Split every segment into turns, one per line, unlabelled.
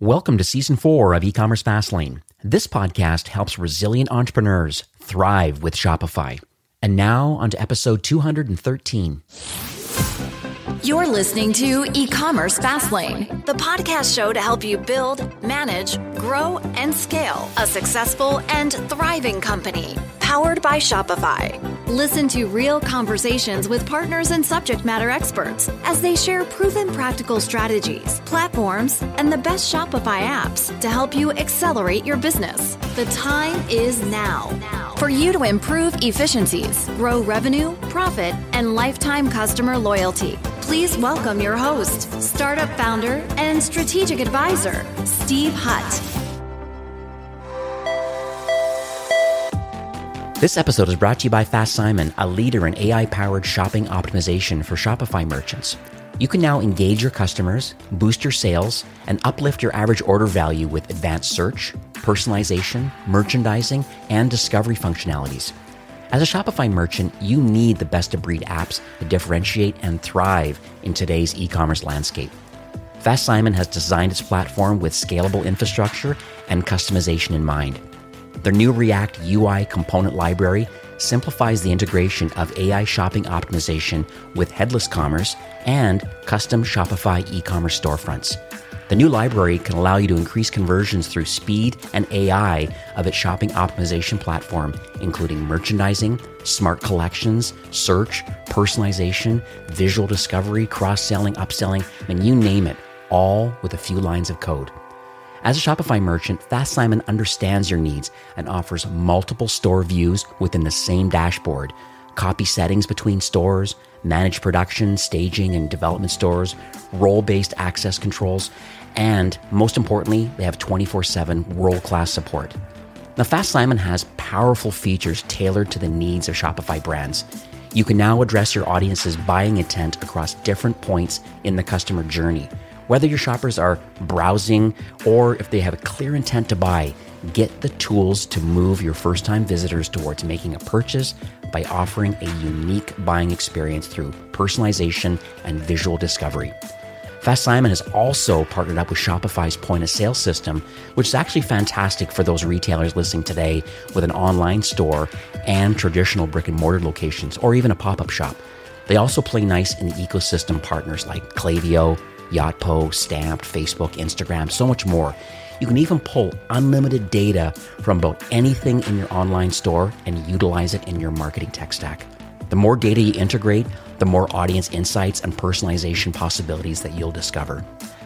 Welcome to Season 4 of E-commerce Fastlane. This podcast helps resilient entrepreneurs thrive with Shopify. And now, on to episode 213.
You're listening to E-commerce Fastlane, the podcast show to help you build, manage, grow, and scale a successful and thriving company, powered by Shopify. Listen to real conversations with partners and subject matter experts as they share proven practical strategies, platforms, and the best Shopify apps to help you accelerate your business. The time is now for you to improve efficiencies, grow revenue, profit, and lifetime customer loyalty. Please welcome your host, startup founder, and strategic advisor, Steve Hutt.
This episode is brought to you by Fast Simon, a leader in AI-powered shopping optimization for Shopify merchants. You can now engage your customers, boost your sales, and uplift your average order value with advanced search, personalization, merchandising, and discovery functionalities. As a Shopify merchant, you need the best-of-breed apps to differentiate and thrive in today's e-commerce landscape. Fast Simon has designed its platform with scalable infrastructure and customization in mind. Their new React UI component library simplifies the integration of AI shopping optimization with headless commerce and custom Shopify e-commerce storefronts. The new library can allow you to increase conversions through speed and AI of its shopping optimization platform, including merchandising, smart collections, search, personalization, visual discovery, cross-selling, upselling, and you name it, all with a few lines of code. As a Shopify merchant, Fast Simon understands your needs and offers multiple store views within the same dashboard, copy settings between stores, manage production, staging, and development stores, role-based access controls, and most importantly, they have 24/7 world-class support. Now, Fast Simon has powerful features tailored to the needs of Shopify brands. You can now address your audience's buying intent across different points in the customer journey. Whether your shoppers are browsing or if they have a clear intent to buy, get the tools to move your first-time visitors towards making a purchase by offering a unique buying experience through personalization and visual discovery. Fast Simon has also partnered up with Shopify's point-of-sale system, which is actually fantastic for those retailers listening today with an online store and traditional brick-and-mortar locations, or even a pop-up shop. They also play nice in the ecosystem partners like Klaviyo, Yotpo, Stamped, Facebook, Instagram, so much more. You can even pull unlimited data from about anything in your online store and utilize it in your marketing tech stack. The more data you integrate, the more audience insights and personalization possibilities that you'll discover.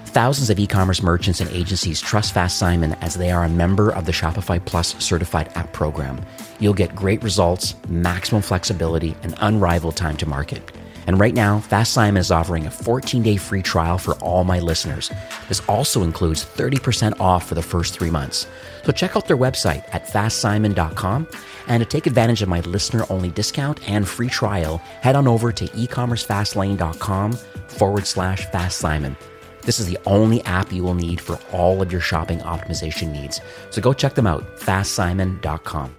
Thousands of e-commerce merchants and agencies trust Fast Simon as they are a member of the Shopify Plus certified app program. You'll get great results, maximum flexibility, and unrivaled time to market. And right now, Fast Simon is offering a 14-day free trial for all my listeners. This also includes 30% off for the first 3 months. So check out their website at fastsimon.com. And to take advantage of my listener-only discount and free trial, head on over to ecommercefastlane.com/Fast Simon. This is the only app you will need for all of your shopping optimization needs. So go check them out, fastsimon.com.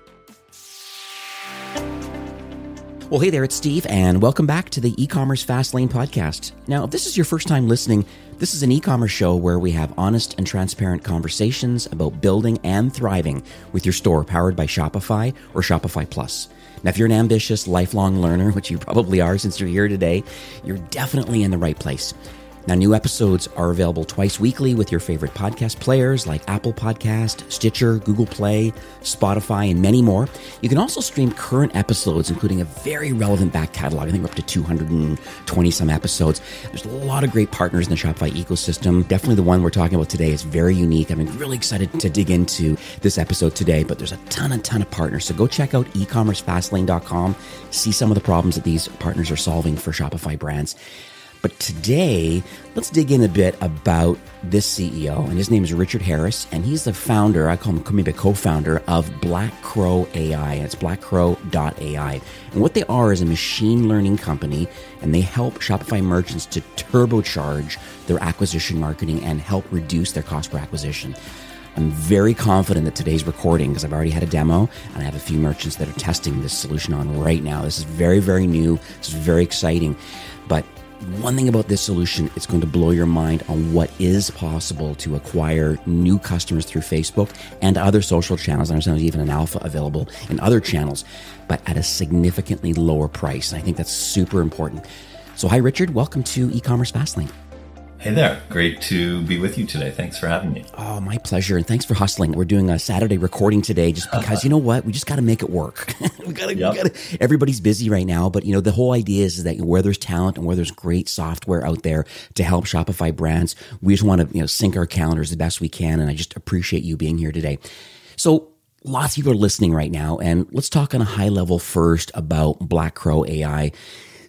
Well, hey there, it's Steve, and welcome back to the E-commerce Fastlane podcast. Now, if this is your first time listening, this is an e-commerce show where we have honest and transparent conversations about building and thriving with your store powered by Shopify or Shopify Plus. Now, if you're an ambitious, lifelong learner, which you probably are since you're here today, you're definitely in the right place. Now, new episodes are available twice weekly with your favorite podcast players like Apple Podcast, Stitcher, Google Play, Spotify, and many more. You can also stream current episodes, including a very relevant back catalog. I think we're up to 220 some episodes. There's a lot of great partners in the Shopify ecosystem. Definitely the one we're talking about today is very unique. I'm really excited to dig into this episode today, but there's a ton of partners. So go check out ecommercefastlane.com, see some of the problems that these partners are solving for Shopify brands. But today, let's dig in a bit about this CEO, and his name is Richard Harris, and he's the founder, I call him maybe a co-founder, of Black Crow AI, and it's blackcrow.ai. And what they are is a machine learning company, and they help Shopify merchants to turbocharge their acquisition marketing and help reduce their cost per acquisition. I'm very confident that today's recording, because I've already had a demo, and I have a few merchants that are testing this solution on right now. This is very, very new. This is very exciting. But one thing about this solution, it's going to blow your mind on what is possible to acquire new customers through Facebook and other social channels. I understand there's even an alpha available in other channels, but at a significantly lower price. And I think that's super important. So hi, Richard. Welcome to E-commerce Fastlane.
Hey there. Great to be with you today. Thanks for having me.
Oh, my pleasure. And thanks for hustling. We're doing a Saturday recording today just because, you know what? We just got to make it work. we gotta, everybody's busy right now. But, the whole idea is that where there's talent and where there's great software out there to help Shopify brands, we just want to, sync our calendars the best we can. And I just appreciate you being here today. So lots of people are listening right now. And let's talk on a high level first about Black Crow AI.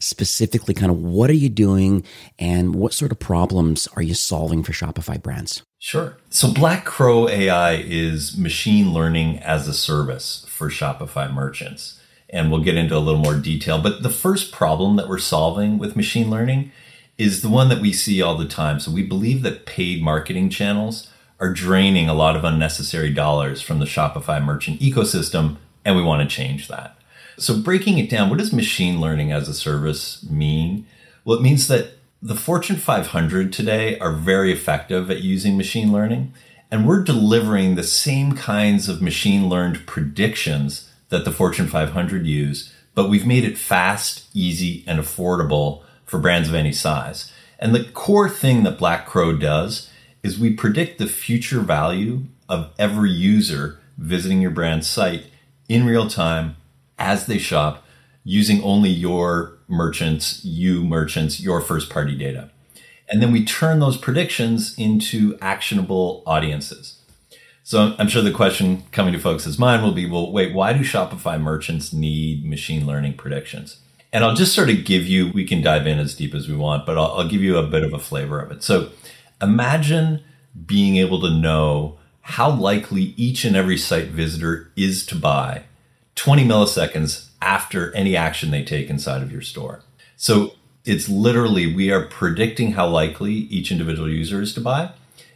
Specifically, kind of what are you doing and what sort of problems are you solving for Shopify brands?
Sure. So Black Crow AI is machine learning as a service for Shopify merchants. And we'll get into a little more detail. But the first problem that we're solving with machine learning is the one that we see all the time. So we believe that paid marketing channels are draining a lot of unnecessary dollars from the Shopify merchant ecosystem, and we want to change that. So breaking it down, what does machine learning as a service mean? Well, it means that the Fortune 500 today are very effective at using machine learning, and we're delivering the same kinds of machine learned predictions that the Fortune 500 use, but we've made it fast, easy, and affordable for brands of any size. And the core thing that Black Crow does is we predict the future value of every user visiting your brand's site in real time as they shop, using only your merchants, your first party data. And then we turn those predictions into actionable audiences. So I'm sure the question coming to folks' mind will be, well, wait, why do Shopify merchants need machine learning predictions? And I'll just sort of give you, we can dive in as deep as we want, but I'll give you a bit of a flavor of it. So imagine being able to know how likely each and every site visitor is to buy 20 milliseconds after any action they take inside of your store. So it's literally, we are predicting how likely each individual user is to buy.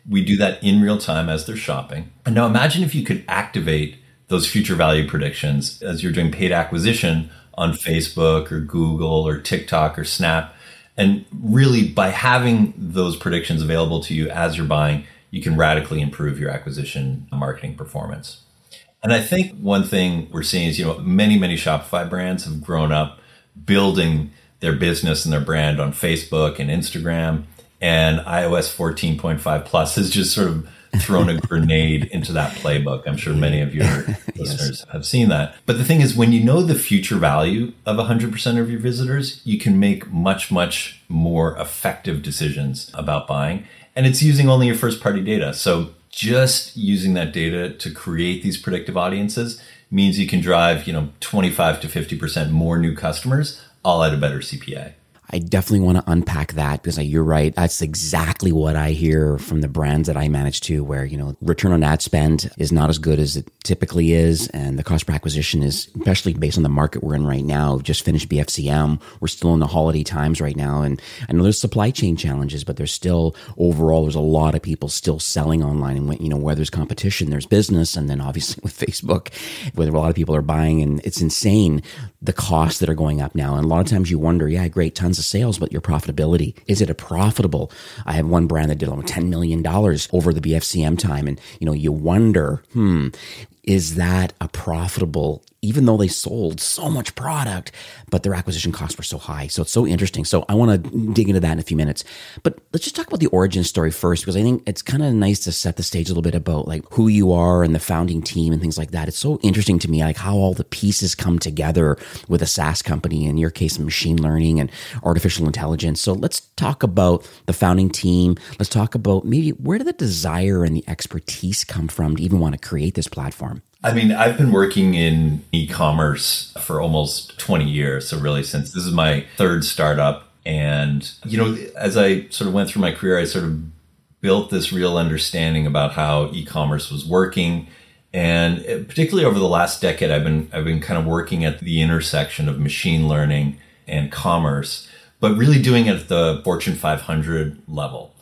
We do that in real time as they're shopping. And now imagine if you could activate those future value predictions as you're doing paid acquisition on Facebook or Google or TikTok or Snap. And really, by having those predictions available to you as you're buying, you can radically improve your acquisition marketing performance. And I think one thing we're seeing is, many Shopify brands have grown up building their business and their brand on Facebook and Instagram. And iOS 14.5 Plus has just sort of thrown a grenade into that playbook. I'm sure many of your listeners have seen that. But the thing is, when you know the future value of 100% of your visitors, you can make much, much more effective decisions about buying. And it's using only your first party data. So just using that data to create these predictive audiences means you can drive, 25 to 50% more new customers, all at a better CPA.
I definitely want to unpack that because you're right. That's exactly what I hear from the brands that I manage to, where, return on ad spend is not as good as it typically is. And the cost per acquisition is, especially based on the market we're in right now, just finished BFCM. We're still in the holiday times right now. And I know there's supply chain challenges, but there's still, overall, there's a lot of people still selling online. And where there's competition, there's business. And then obviously with Facebook, where a lot of people are buying, and it's insane, the costs that are going up now. And a lot of times you wonder, yeah, great, tons of sales, but your profitability, is it a profitable? I have one brand that did almost $10 million over the BFCM time. And, you wonder, is that a profitable, even though they sold so much product, but their acquisition costs were so high. So it's so interesting. So I want to dig into that in a few minutes. But let's just talk about the origin story first, because I think it's kind of nice to set the stage a little bit about who you are and the founding team and things like that. It's so interesting to me, how all the pieces come together with a SaaS company, in your case, machine learning and artificial intelligence. So let's talk about the founding team. Let's talk about maybe where did the desire and the expertise come from to even want to create this platform?
I've been working in e-commerce for almost 20 years. So really, since this is my third startup. And, as I sort of went through my career, I sort of built this real understanding about how e-commerce was working. And particularly over the last decade, I've been kind of working at the intersection of machine learning and commerce, but really doing it at the Fortune 500 level.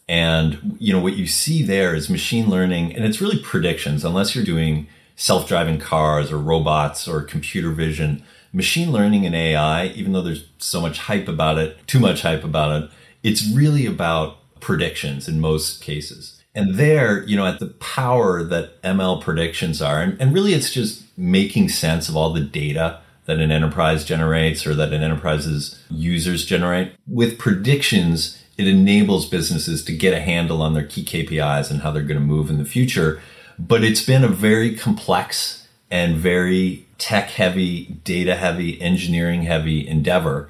And, what you see there is machine learning, and it's really predictions, unless you're doing self-driving cars or robots or computer vision. machine learning and AI, even though there's so much hype about it, too much hype about it, it's really about predictions in most cases. And there, at the power that ML predictions are, and really it's just making sense of all the data that an enterprise generates or that an enterprise's users generate. With predictions, it enables businesses to get a handle on their key KPIs and how they're going to move in the future. But it's been a very complex and very tech-heavy, data-heavy, engineering-heavy endeavor.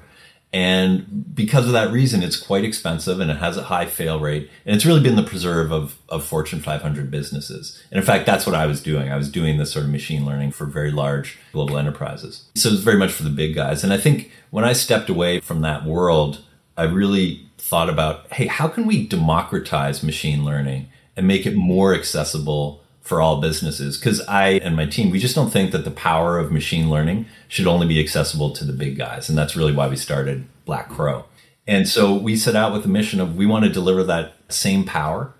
And because of that reason, it's quite expensive and it has a high fail rate. And it's really been the preserve of Fortune 500 businesses. And in fact, that's what I was doing. I was doing this sort of machine learning for very large global enterprises. So it's very much for the big guys. And I think when I stepped away from that world, I really thought about, hey, how can we democratize machine learning and make it more accessible for all businesses? Because I and my team, we just don't think that the power of machine learning should only be accessible to the big guys. And that's really why we started Black Crow. And so we set out with the mission of we want to deliver that same power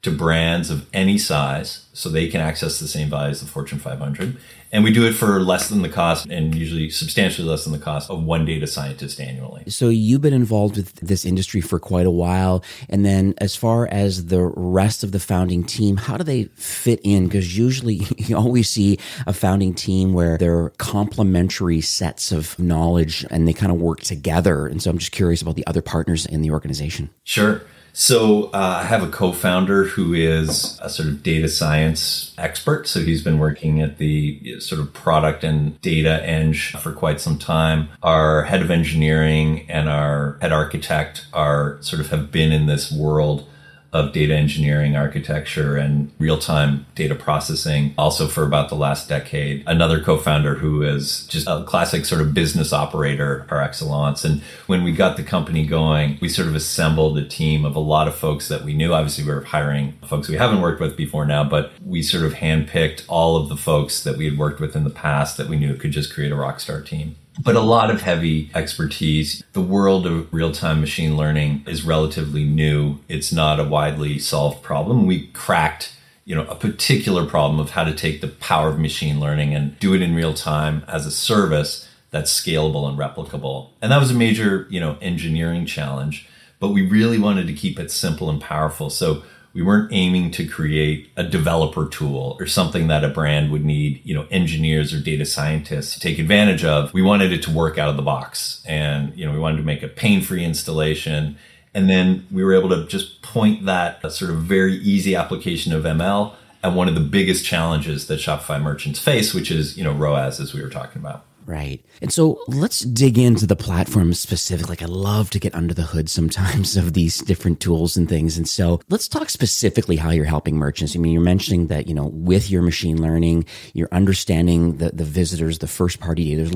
to brands of any size so they can access the same value as the Fortune 500. And we do it for less than the cost, and usually substantially less than the cost of one data scientist annually.
So you've been involved with this industry for quite a while. And then as far as the rest of the founding team, how do they fit in? Because usually you always see a founding team where they're complementary sets of knowledge and they kind of work together. And so I'm just curious about the other partners in the organization.
Sure. So I have a co-founder who is a sort of data science expert. So he's been working at the sort of product and data eng for quite some time. Our head of engineering and our head architect have been in this world of data engineering, architecture, and real-time data processing also for about the last decade. Another co-founder who is just a classic sort of business operator par excellence. And when we got the company going, we sort of assembled a team of a lot of folks that we knew. Obviously, we were hiring folks we haven't worked with before now, but we sort of handpicked all of the folks that we had worked with in the past that we knew could just create a rock star team. But a lot of heavy expertise. The world of real-time machine learning is relatively new. It's not a widely solved problem. We cracked, a particular problem of how to take the power of machine learning and do it in real time as a service that's scalable and replicable. And that was a major, engineering challenge, but we really wanted to keep it simple and powerful. So we weren't aiming to create a developer tool or something that a brand would need, engineers or data scientists to take advantage of. We wanted it to work out of the box. And, we wanted to make a pain-free installation. And then we were able to just point that sort of very easy application of ML at one of the biggest challenges that Shopify merchants face, which is, ROAS, as we were talking about.
Right. And so let's dig into the platform specifically. I love to get under the hood sometimes of these different tools and things. And so let's talk specifically how you're helping merchants. I mean, you're mentioning that, with your machine learning, you're understanding the visitors, the first party data. There's a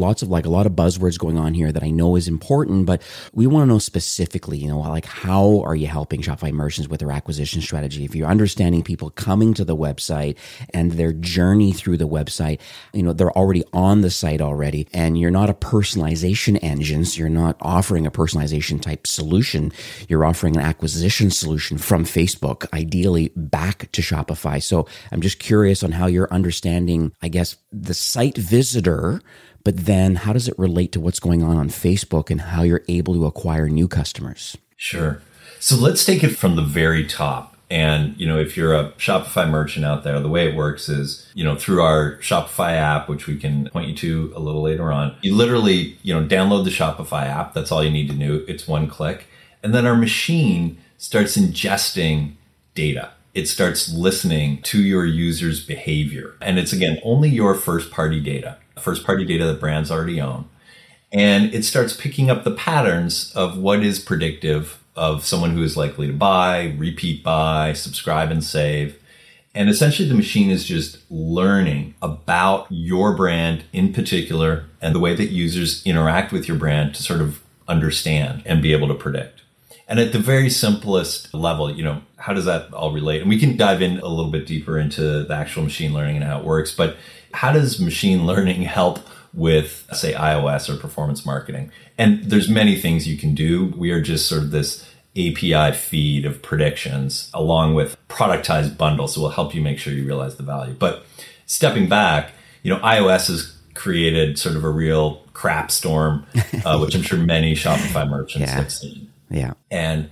lot of buzzwords going on here that I know is important, but we want to know specifically, how are you helping Shopify merchants with their acquisition strategy? If you're understanding people coming to the website and their journey through the website, they're already on the site already. And you're not a personalization engine, so you're not offering a personalization type solution. You're offering an acquisition solution from Facebook, ideally back to Shopify. So I'm just curious on how you're understanding, the site visitor, but then how does it relate to what's going on Facebook and how you're able to acquire new customers?
Sure. So let's take it from the very top. And, if you're a Shopify merchant out there, the way it works is, through our Shopify app, which we can point you to a little later on, you literally, download the Shopify app. That's all you need to do. It's one click. And then our machine starts ingesting data. It starts listening to your user's behavior. And it's, again, only your first party data that brands already own. And it starts picking up the patterns of what is predictive of someone who is likely to buy, repeat buy, subscribe and save. And essentially the machine is just learning about your brand in particular and the way that users interact with your brand to sort of understand and be able to predict. And at the very simplest level, how does that all relate? And we can dive in a little bit deeper into the actual machine learning and how it works. But how does machine learning help with, say, iOS or performance marketing? And there's many things you can do. We are just sort of this API feed of predictions along with productized bundles. So we'll help you make sure you realize the value. But stepping back, iOS is created sort of a real crap storm, which I'm sure many Shopify merchants have seen.
Yeah.
And,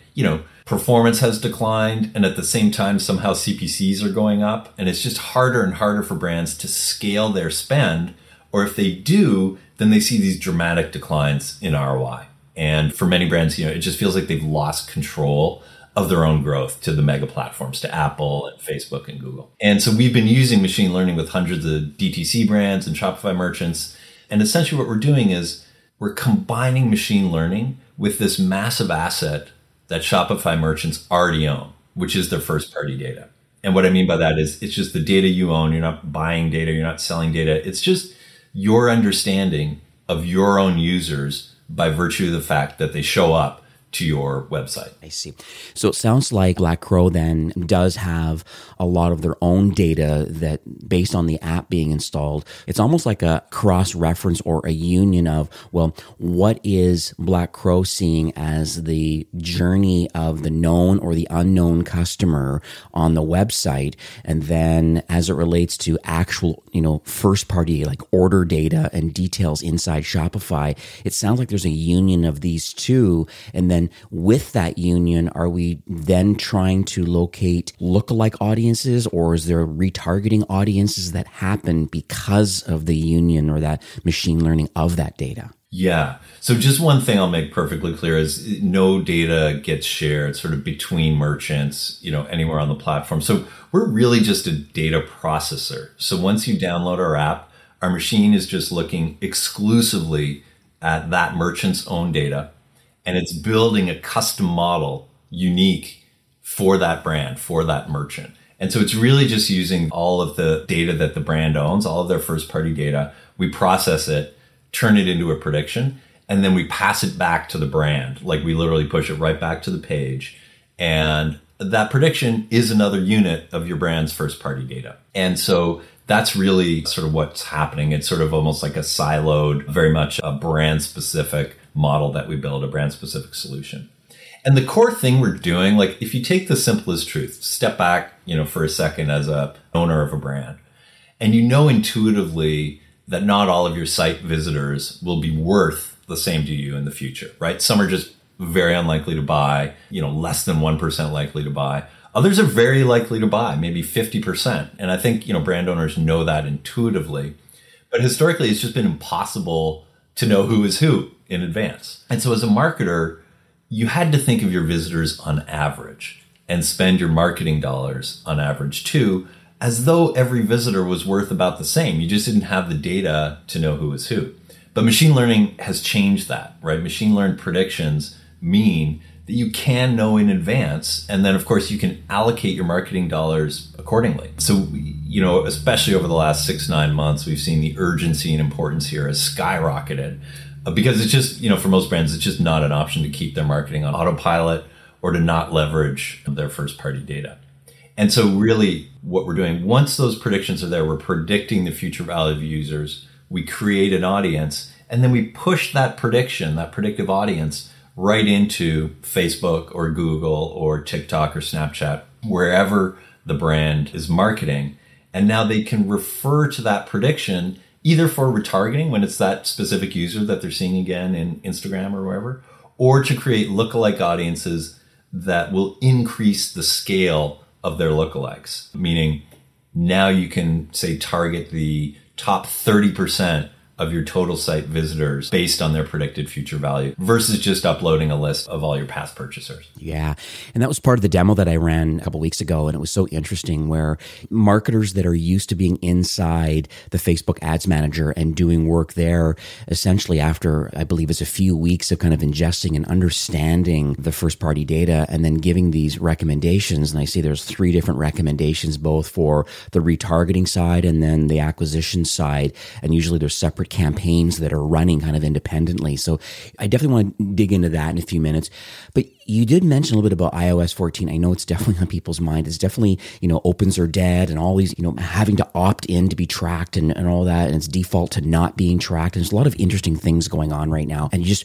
performance has declined. And at the same time, somehow CPCs are going up. And it's just harder and harder for brands to scale their spend. Or if they do, then they see these dramatic declines in ROI. And for many brands, it just feels like they've lost control of their own growth to the mega platforms, to Apple and Facebook and Google. And so we've been using machine learning with hundreds of DTC brands and Shopify merchants. And essentially what we're doing is we're combining machine learning with this massive asset that Shopify merchants already own, which is their first party data. And what I mean by that is it's just the data you own. You're not buying data. You're not selling data. It's just your understanding of your own users by virtue of the fact that they show up to your website.
I see. So it sounds like Black Crow then does have a lot of their own data that based on the app being installed, it's almost like a cross-reference or a union of, well, what is Black Crow seeing as the journey of the known or the unknown customer on the website? And then as it relates to actual, first party like order data and details inside Shopify, it sounds like there's a union of these two. And then with that union, are we then trying to locate lookalike audiences, or is there retargeting audiences that happen because of the union or that machine learning of that data?
Yeah. So just one thing I'll make perfectly clear is no data gets shared sort of between merchants, anywhere on the platform. So we're really just a data processor. So once you download our app, our machine is just looking exclusively at that merchant's own data. And it's building a custom model unique for that brand, for that merchant. And so it's really just using all of the data that the brand owns, all of their first party data. We process it, turn it into a prediction, and then we pass it back to the brand. Like we literally push it right back to the page. And that prediction is another unit of your brand's first party data. And so that's really sort of what's happening. It's sort of almost like a siloed, very much a brand specific model that we build, a brand specific solution. And the core thing we're doing, like if you take the simplest truth, step back, for a second as a owner of a brand, and intuitively that not all of your site visitors will be worth the same to you in the future, right? Some are just very unlikely to buy, less than 1% likely to buy. Others are very likely to buy, maybe 50%. And I think, brand owners know that intuitively. But historically, it's just been impossible to know who is who in advance. And so as a marketer, you had to think of your visitors on average and spend your marketing dollars on average too, as though every visitor was worth about the same. You just didn't have the data to know who is who. But machine learning has changed that, right? Machine learned predictions mean that you can know in advance. And then, of course, you can allocate your marketing dollars accordingly. So, especially over the last 6-9 months, we've seen the urgency and importance here has skyrocketed because it's just, for most brands, it's just not an option to keep their marketing on autopilot or to not leverage their first party data. And so really what we're doing, once those predictions are there, we're predicting the future value of users. We create an audience, and then we push that prediction, that predictive audience, right into Facebook or Google or TikTok or Snapchat, wherever the brand is marketing. And now they can refer to that prediction either for retargeting when it's that specific user that they're seeing again in Instagram or wherever, or to create lookalike audiences that will increase the scale of their lookalikes. Meaning now you can say target the top 30% of your total site visitors based on their predicted future value versus just uploading a list of all your past purchasers.
Yeah. And that was part of the demo that I ran a couple weeks ago. And it was so interesting where marketers that are used to being inside the Facebook Ads Manager and doing work there, essentially after, I believe it's a few weeks of kind of ingesting and understanding the first party data and then giving these recommendations. And I see there's 3 different recommendations, both for the retargeting side and then the acquisition side. And usually there's separate campaigns that are running kind of independently. So I definitely want to dig into that in a few minutes. But you did mention a little bit about iOS 14. I know it's definitely on people's mind. It's definitely, opens are dead and all these, having to opt in to be tracked and all that. And it's default to not being tracked. And there's a lot of interesting things going on right now. And you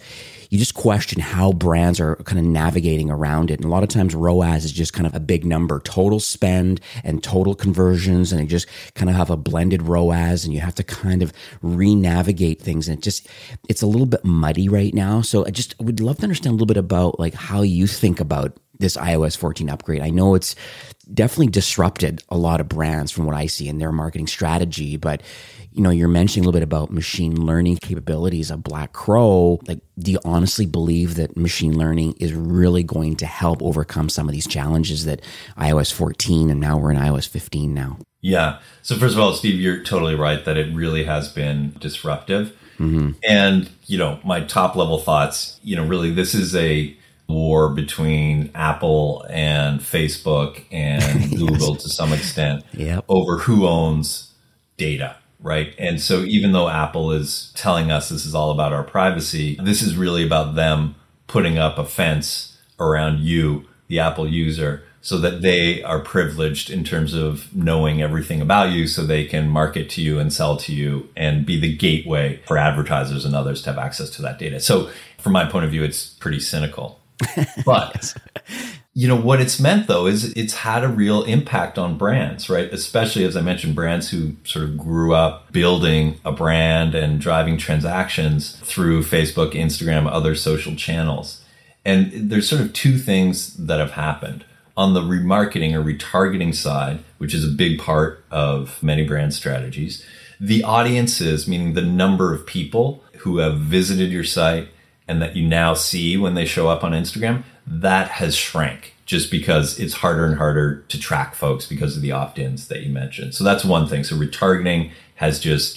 just question how brands are kind of navigating around it. And a lot of times ROAS is just kind of a big number, total spend and total conversions. And they just kind of have a blended ROAS and you have to kind of re-navigate things. And it's a little bit muddy right now. So I would love to understand a little bit about like how you think about this iOS 14 upgrade. I know it's definitely disrupted a lot of brands from what I see in their marketing strategy, but you're mentioning a little bit about machine learning capabilities of Black Crow. Like, do you honestly believe that machine learning is really going to help overcome some of these challenges that iOS 14 and now we're in iOS 15 now?
Yeah. So first of all, Steve, you're totally right that it really has been disruptive. Mm-hmm. And, my top level thoughts, really, this is a war between Apple and Facebook and Google to some extent over who owns data. Right. And so even though Apple is telling us this is all about our privacy, this is really about them putting up a fence around you, the Apple user, so that they are privileged in terms of knowing everything about you so they can market to you and sell to you and be the gateway for advertisers and others to have access to that data. So from my point of view, it's pretty cynical. But what it's meant, though, is it's had a real impact on brands, right? Especially, as I mentioned, brands who sort of grew up building a brand and driving transactions through Facebook, Instagram, other social channels. And there's sort of two things that have happened. On the remarketing or retargeting side, which is a big part of many brand strategies, the audiences, meaning the number of people who have visited your site and that you now see when they show up on Instagram, that has shrank just because it's harder and harder to track folks because of the opt-ins that you mentioned. So that's one thing. So retargeting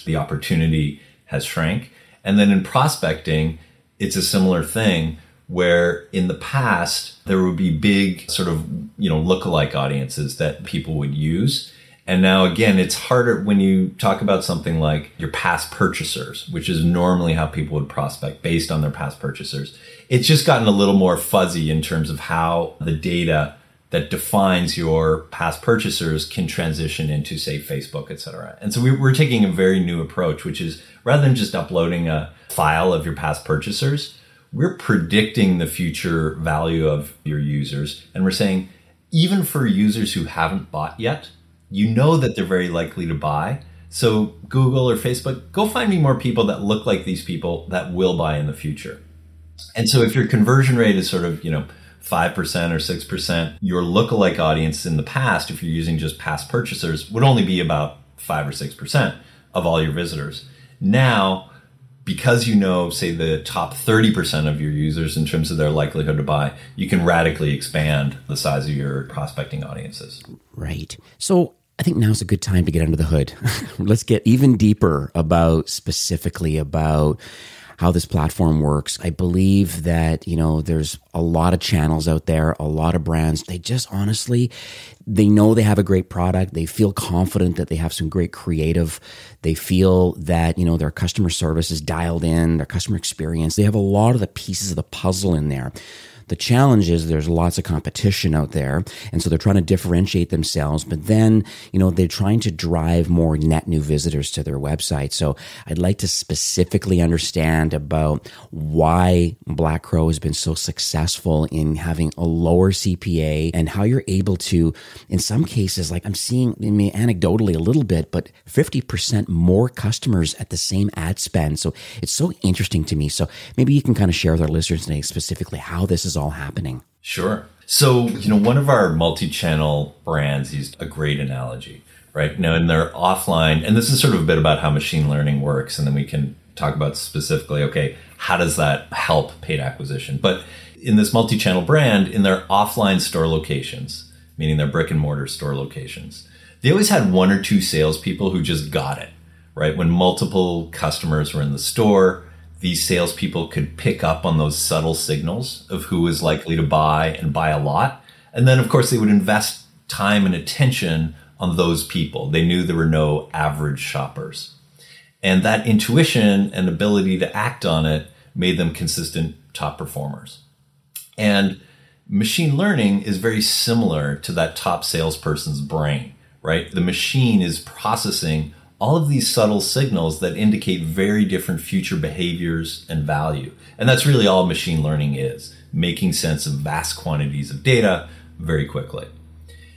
the opportunity has shrank. And then in prospecting, it's a similar thing where in the past, there would be big sort of, lookalike audiences that people would use. And now, again, it's harder when you talk about something like your past purchasers, which is normally how people would prospect based on their past purchasers. It's just gotten a little more fuzzy in terms of how the data that defines your past purchasers can transition into, say, Facebook, et cetera. And so we're taking a very new approach, which is rather than just uploading a file of your past purchasers, we're predicting the future value of your users. And we're saying, even for users who haven't bought yet, that they're very likely to buy. So Google or Facebook, go find me more people that look like these people that will buy in the future. And so if your conversion rate is sort of, 5% or 6%, your lookalike audience in the past, if you're using just past purchasers, would only be about 5 or 6% of all your visitors. Now, because say the top 30% of your users in terms of their likelihood to buy, you can radically expand the size of your prospecting audiences.
Right. So I think now's a good time to get under the hood. Let's get even deeper specifically about how this platform works. I believe that, there's a lot of channels out there, a lot of brands. They just honestly, they know they have a great product. They feel confident that they have some great creative. They feel that, their customer service is dialed in, their customer experience. They have a lot of the pieces of the puzzle in there. The challenge is there's lots of competition out there. And so they're trying to differentiate themselves. But then, they're trying to drive more net new visitors to their website. So I'd like to specifically understand about why Black Crow has been so successful in having a lower CPA and how you're able to, in some cases, like I'm seeing, anecdotally a little bit, but 50% more customers at the same ad spend. So it's so interesting to me. So maybe you can kind of share with our listeners today specifically how this is all happening.
Sure. So, one of our multi-channel brands used a great analogy, right? Now, in their offline, and this is sort of a bit about how machine learning works, and then we can talk about specifically, okay, how does that help paid acquisition? But in this multi-channel brand, in their offline store locations, meaning their brick and mortar store locations, they always had one or two salespeople who just got it, right? When multiple customers were in the store, these salespeople could pick up on those subtle signals of who is likely to buy and buy a lot. And then, of course, they would invest time and attention on those people. They knew there were no average shoppers. And that intuition and ability to act on it made them consistent top performers. And Machine learning is very similar to that top salesperson's brain, right? The machine is processing all of these subtle signals that indicate very different future behaviors and value. And that's really all machine learning is, making sense of vast quantities of data very quickly.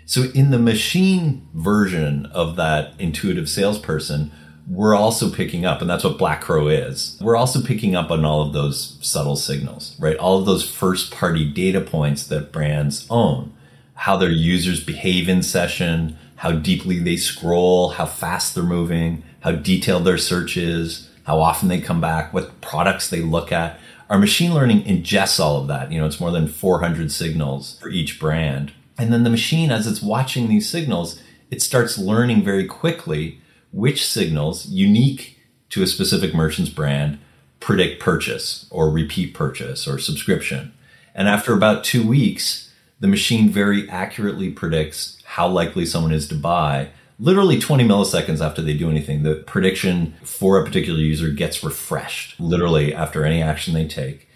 So in the machine version of that intuitive salesperson, we're also picking up, and that's what Black Crow is, we're also picking up on all of those subtle signals, right? All of those first-party data points that brands own, how their users behave in session, how deeply they scroll, how fast they're moving, how detailed their search is, how often they come back, what products they look at. Our machine learning ingests all of that. It's more than 400 signals for each brand. And then the machine, as it's watching these signals, it starts learning very quickly which signals, unique to a specific merchant's brand, predict purchase or repeat purchase or subscription. And after about 2 weeks, the machine very accurately predicts how likely someone is to buy. Literally 20 milliseconds after they do anything, the prediction for a particular user gets refreshed, literally after any action they take.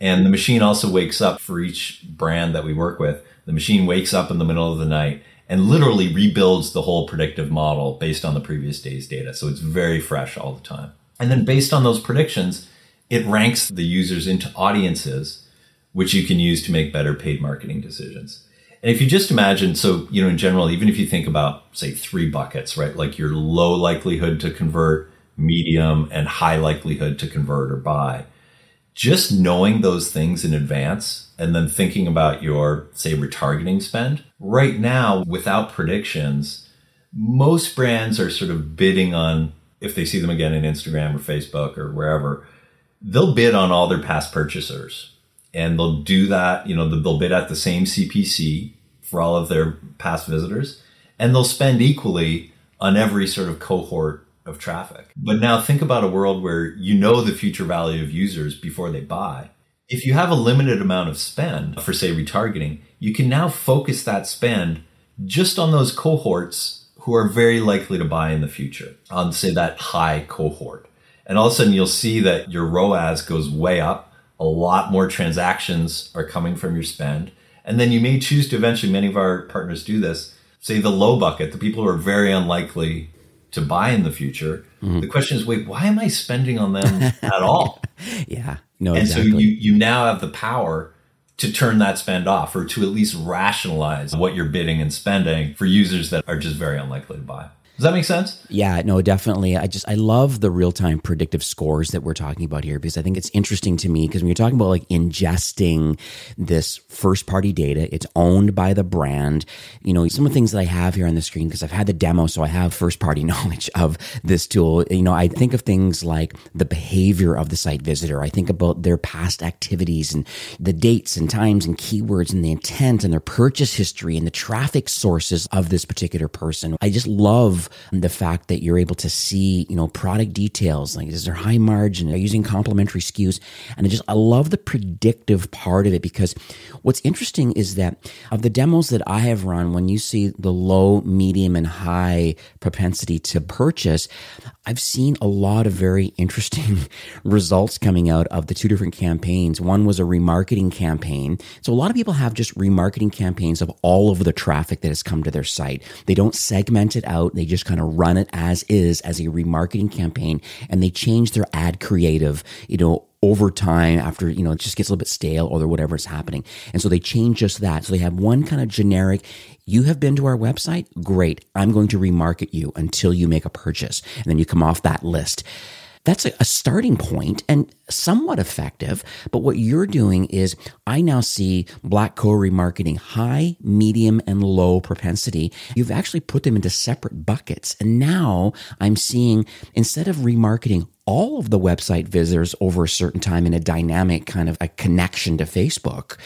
And the machine also wakes up for each brand that we work with. The machine wakes up in the middle of the night and literally rebuilds the whole predictive model based on the previous day's data. So it's very fresh all the time. And then based on those predictions, it ranks the users into audiences, which you can use to make better paid marketing decisions. And if you just imagine, so, in general, even if you think about, say, 3 buckets, right? Like your low likelihood to convert, medium, and high likelihood to convert or buy. Just knowing those things in advance and then thinking about your, say, retargeting spend. Right now, without predictions, most brands are sort of bidding on, if they see them again in Instagram or Facebook or wherever, they'll bid on all their past purchasers. And they'll do that, they'll bid at the same CPC for all of their past visitors. And they'll spend equally on every sort of cohort of traffic. But now think about a world where the future value of users before they buy. If you have a limited amount of spend for, say, retargeting, you can now focus that spend just on those cohorts who are very likely to buy in the future, on, say, that high cohort. And all of a sudden you'll see that your ROAS goes way up. A lot more transactions are coming from your spend. And then you may choose to eventually, many of our partners do this, say the low bucket, the people who are very unlikely to buy in the future. Mm-hmm. The question is, wait, why am I spending on them at all?
Yeah, no,
and
exactly.
so you now have the power to turn that spend off, or to at least rationalize what you're bidding and spending for users that are just very unlikely to buy. Does that make sense?
Yeah, no, definitely. I love the real-time predictive scores that we're talking about here, because I think it's interesting to me, because when you're talking about like ingesting this first-party data, it's owned by the brand. Some of the things that I have here on the screen, because I've had the demo, so I have first-party knowledge of this tool. I think of things like the behavior of the site visitor. I think about their past activities and the dates and times and keywords and the intent and their purchase history and the traffic sources of this particular person. I just love the fact that you're able to see, product details, like is there high margin, they're using complementary SKUs. And I love the predictive part of it, because what's interesting is that of the demos that I have run, when you see the low, medium, and high propensity to purchase, I've seen a lot of very interesting results coming out of the 2 different campaigns. One was a remarketing campaign. So a lot of people have just remarketing campaigns of all of the traffic that has come to their site. They don't segment it out. They just kind of run it as is, as a remarketing campaign, and they change their ad creative, over time after, it just gets a little bit stale or whatever is happening. And so they change just that. So they have one kind of generic, you have been to our website? Great. I'm going to remarket you until you make a purchase. And then you come off that list. That's a starting point and somewhat effective. But what you're doing is, I now see Black Crow remarketing high, medium, and low propensity. You've actually put them into separate buckets. And now I'm seeing, instead of remarketing all of the website visitors over a certain time in a dynamic kind of a connection to Facebook,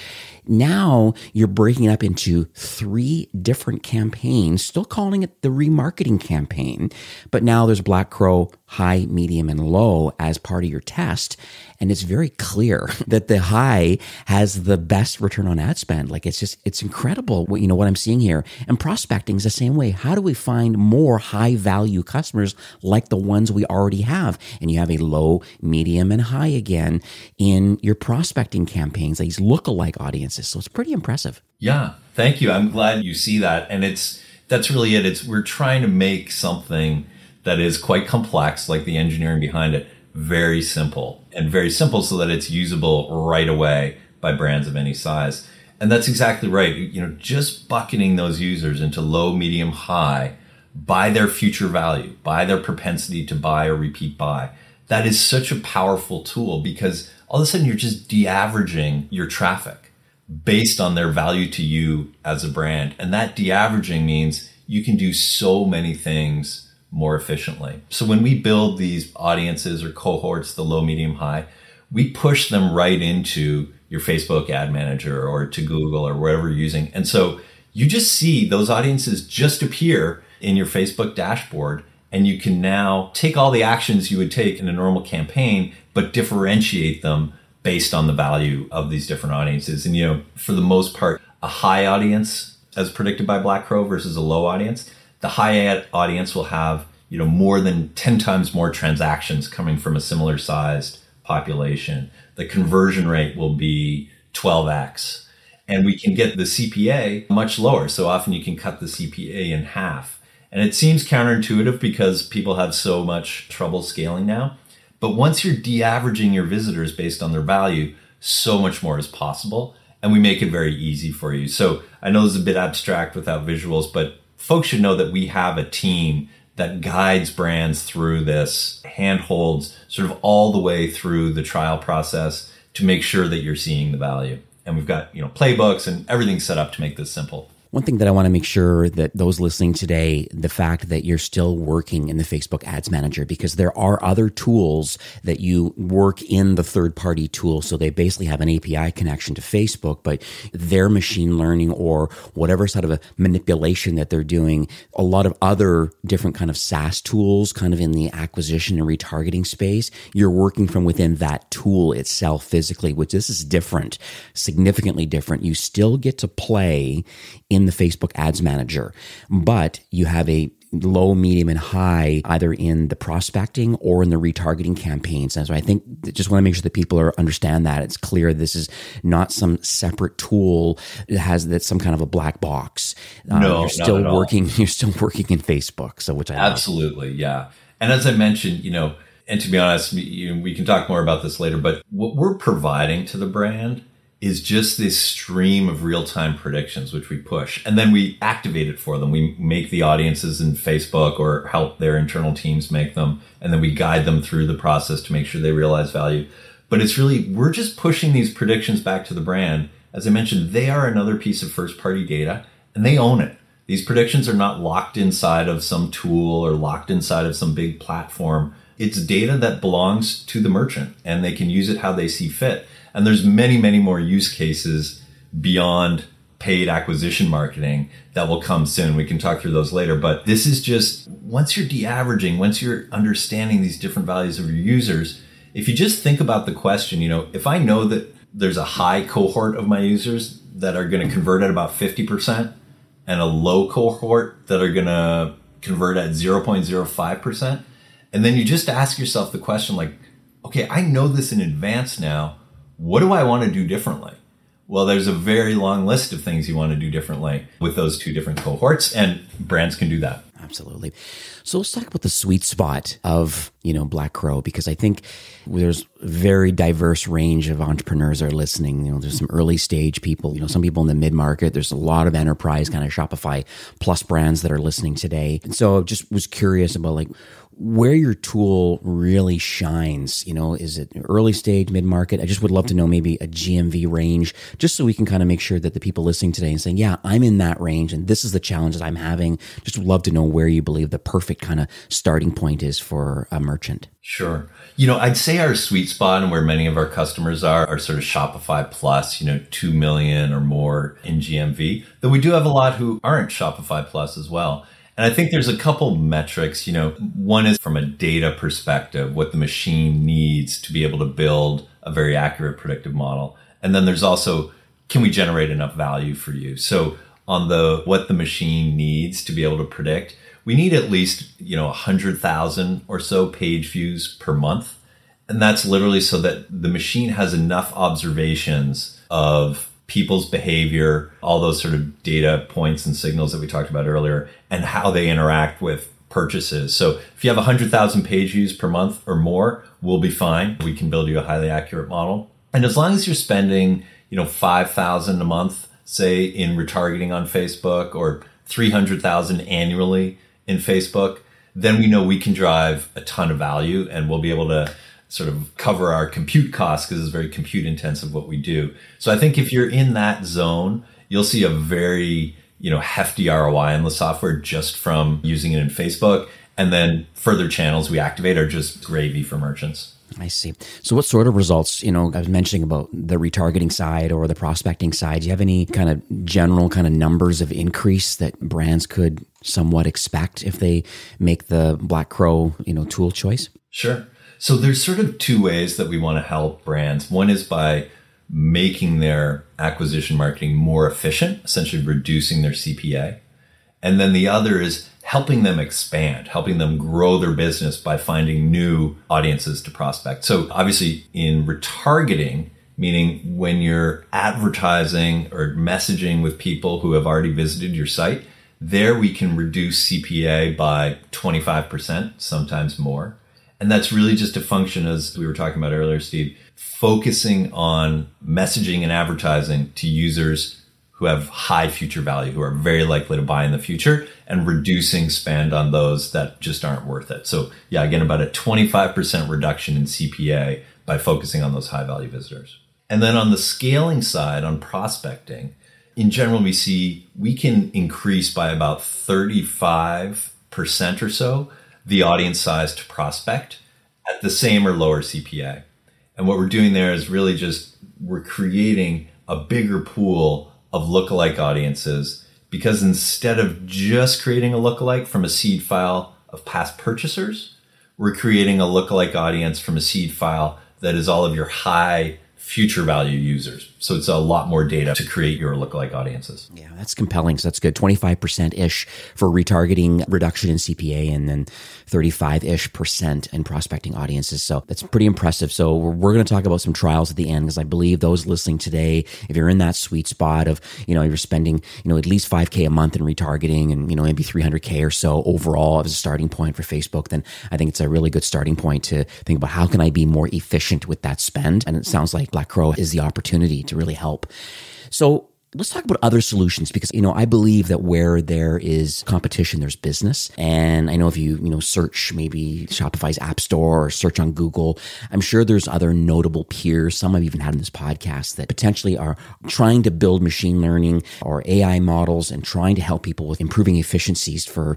now you're breaking it up into 3 different campaigns, still calling it the remarketing campaign. But now there's Black Crow high, medium, and low as part of your test. And it's very clear that the high has the best return on ad spend. Like it's incredible what I'm seeing here. And prospecting is the same way. How do we find more high value customers like the ones we already have? And you have a low, medium, and high again in your prospecting campaigns, these lookalike audiences. So it's pretty impressive.
Yeah, thank you. I'm glad you see that. And that's really it. We're trying to make something that is quite complex, like the engineering behind it, very simple so that it's usable right away by brands of any size. And that's exactly right. Just bucketing those users into low, medium, high by their future value, by their propensity to buy or repeat buy. That is such a powerful tool because all of a sudden you're just de-averaging your traffic based on their value to you as a brand. And that de-averaging means you can do so many things more efficiently. So when we build these audiences or cohorts, the low, medium, high, we push them right into your Facebook ad manager or to Google or wherever you're using. And so you just see those audiences just appear in your Facebook dashboard, and you can now take all the actions you would take in a normal campaign, but differentiate them based on the value of these different audiences. And, for the most part, a high audience as predicted by Black Crow versus a low audience, the high audience will have, more than 10 times more transactions coming from a similar sized population. The conversion rate will be 12x, and we can get the CPA much lower. So often you can cut the CPA in half. And it seems counterintuitive because people have so much trouble scaling now. But once you're de-averaging your visitors based on their value, so much more is possible. And we make it very easy for you. So I know this is a bit abstract without visuals, but folks should know that we have a team that guides brands through this, handholds sort of all the way through the trial process to make sure that you're seeing the value. And we've got, playbooks and everything set up to make this simple.
One thing that I want to make sure that those listening today, the fact that you're still working in the Facebook Ads Manager, because there are other tools that you work in the third-party tool. So they basically have an API connection to Facebook, but their machine learning or whatever sort of a manipulation that they're doing, a lot of other different kind of SaaS tools kind of in the acquisition and retargeting space, you're working from within that tool itself physically, which this is different, significantly different. You still get to play in the Facebook Ads Manager, but you have a low, medium, and high either in the prospecting or in the retargeting campaigns. And so I think just want to make sure that people understand that it's clear this is not some separate tool that's some kind of a black box.
No,
you're still working. You're still working in Facebook. So which I
absolutely love. Yeah. And as I mentioned, and to be honest, we can talk more about this later, but what we're providing to the brand is just this stream of real-time predictions, which we push. And then we activate it for them. We make the audiences in Facebook or help their internal teams make them. And then we guide them through the process to make sure they realize value. But it's really, we're just pushing these predictions back to the brand. As I mentioned, they are another piece of first-party data, and they own it. These predictions are not locked inside of some tool or locked inside of some big platform. It's data that belongs to the merchant, and they can use it how they see fit. And there's many, many more use cases beyond paid acquisition marketing that will come soon. We can talk through those later. But this is just, once you're de-averaging, once you're understanding these different values of your users, if you just think about the question, if I know that there's a high cohort of my users that are going to convert at about 50% and a low cohort that are going to convert at 0.05%, and then you just ask yourself the question like, okay, I know this in advance now. What do I want to do differently? Well, there's a very long list of things you want to do differently with those two different cohorts, and brands can do that.
Absolutely. So let's talk about the sweet spot of, Black Crow, because I think there's a very diverse range of entrepreneurs that are listening. There's some early stage people, some people in the mid-market. There's a lot of enterprise kind of Shopify Plus brands that are listening today. And so I just was curious about where your tool really shines. Is it early stage, mid-market? I just would love to know maybe a GMV range, just so we can kind of make sure that the people listening today and saying, yeah, I'm in that range and this is the challenge that I'm having. Just would love to know where you believe the perfect kind of starting point is for a merchant.
Sure. I'd say our sweet spot and where many of our customers are sort of Shopify Plus, 2 million or more in GMV, though we do have a lot who aren't Shopify Plus as well. And I think there's a couple metrics, one is from a data perspective, what the machine needs to be able to build a very accurate predictive model. And then there's also, can we generate enough value for you? So on what the machine needs to be able to predict, we need at least, 100,000 or so page views per month. And that's literally so that the machine has enough observations of people's behavior, all those sort of data points and signals that we talked about earlier, and how they interact with purchases. So if you have 100,000 page views per month or more, we'll be fine. We can build you a highly accurate model. And as long as you're spending, 5,000 a month, say in retargeting on Facebook, or 300,000 annually in Facebook, then we know we can drive a ton of value, and we'll be able to sort of cover our compute costs, because it's very compute intensive what we do. So I think if you're in that zone, you'll see a very, hefty ROI on the software just from using it in Facebook. And then further channels we activate are just gravy for merchants.
I see. So what sort of results, I was mentioning about the retargeting side or the prospecting side. Do you have any kind of general kind of numbers of increase that brands could somewhat expect if they make the Black Crow, tool choice?
Sure. So there's sort of two ways that we want to help brands. One is by making their acquisition marketing more efficient, essentially reducing their CPA. And then the other is helping them expand, helping them grow their business by finding new audiences to prospect. So obviously in retargeting, meaning when you're advertising or messaging with people who have already visited your site, there we can reduce CPA by 25%, sometimes more. And that's really just a function, as we were talking about earlier, Steve, focusing on messaging and advertising to users who have high future value, who are very likely to buy in the future, and reducing spend on those that just aren't worth it. So yeah, again, about a 25% reduction in CPA by focusing on those high value visitors. And then on the scaling side, on prospecting, in general, we see we can increase by about 35% or so the audience size to prospect at the same or lower CPA. And what we're doing there is really just we're creating a bigger pool of lookalike audiences, because instead of just creating a lookalike from a seed file of past purchasers, we're creating a lookalike audience from a seed file that is all of your high future value users. So it's a lot more data to create your lookalike audiences.
Yeah, that's compelling. So that's good. 25%-ish for retargeting, reduction in CPA, and then 35-ish% in prospecting audiences. So that's pretty impressive. So we're going to talk about some trials at the end, because I believe those listening today, if you're in that sweet spot of, you're spending, at least $5,000 a month in retargeting and, maybe $300,000 or so overall as a starting point for Facebook, then I think it's a really good starting point to think about how can I be more efficient with that spend? And it sounds like Black Crow is the opportunity to really help. So let's talk about other solutions, because, I believe that where there is competition, there's business. And I know if you, search maybe Shopify's App Store or search on Google, I'm sure there's other notable peers, some I've even had in this podcast, that potentially are trying to build machine learning or AI models and trying to help people with improving efficiencies for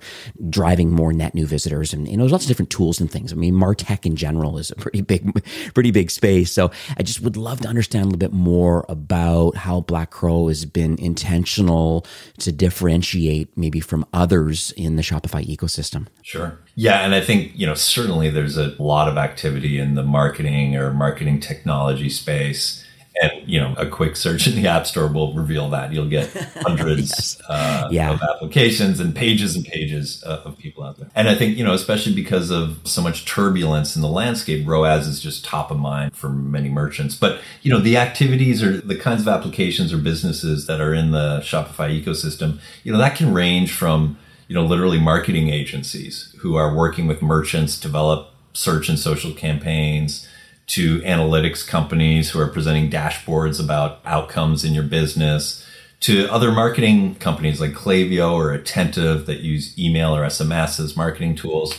driving more net new visitors. And, there's lots of different tools and things. I mean, MarTech in general is a pretty big space. So I just would love to understand a little bit more about how Black Crow is been intentional to differentiate maybe from others in the Shopify ecosystem.
Sure. Yeah. And I think, certainly there's a lot of activity in the marketing or marketing technology space. And, a quick search in the App Store will reveal that. You'll get hundreds of applications and pages of people out there. And I think, especially because of so much turbulence in the landscape, ROAS is just top of mind for many merchants. But, the activities or the kinds of applications or businesses that are in the Shopify ecosystem, that can range from, literally marketing agencies who are working with merchants to develop search and social campaigns, to analytics companies who are presenting dashboards about outcomes in your business, to other marketing companies like Klaviyo or Attentive that use email or SMS as marketing tools.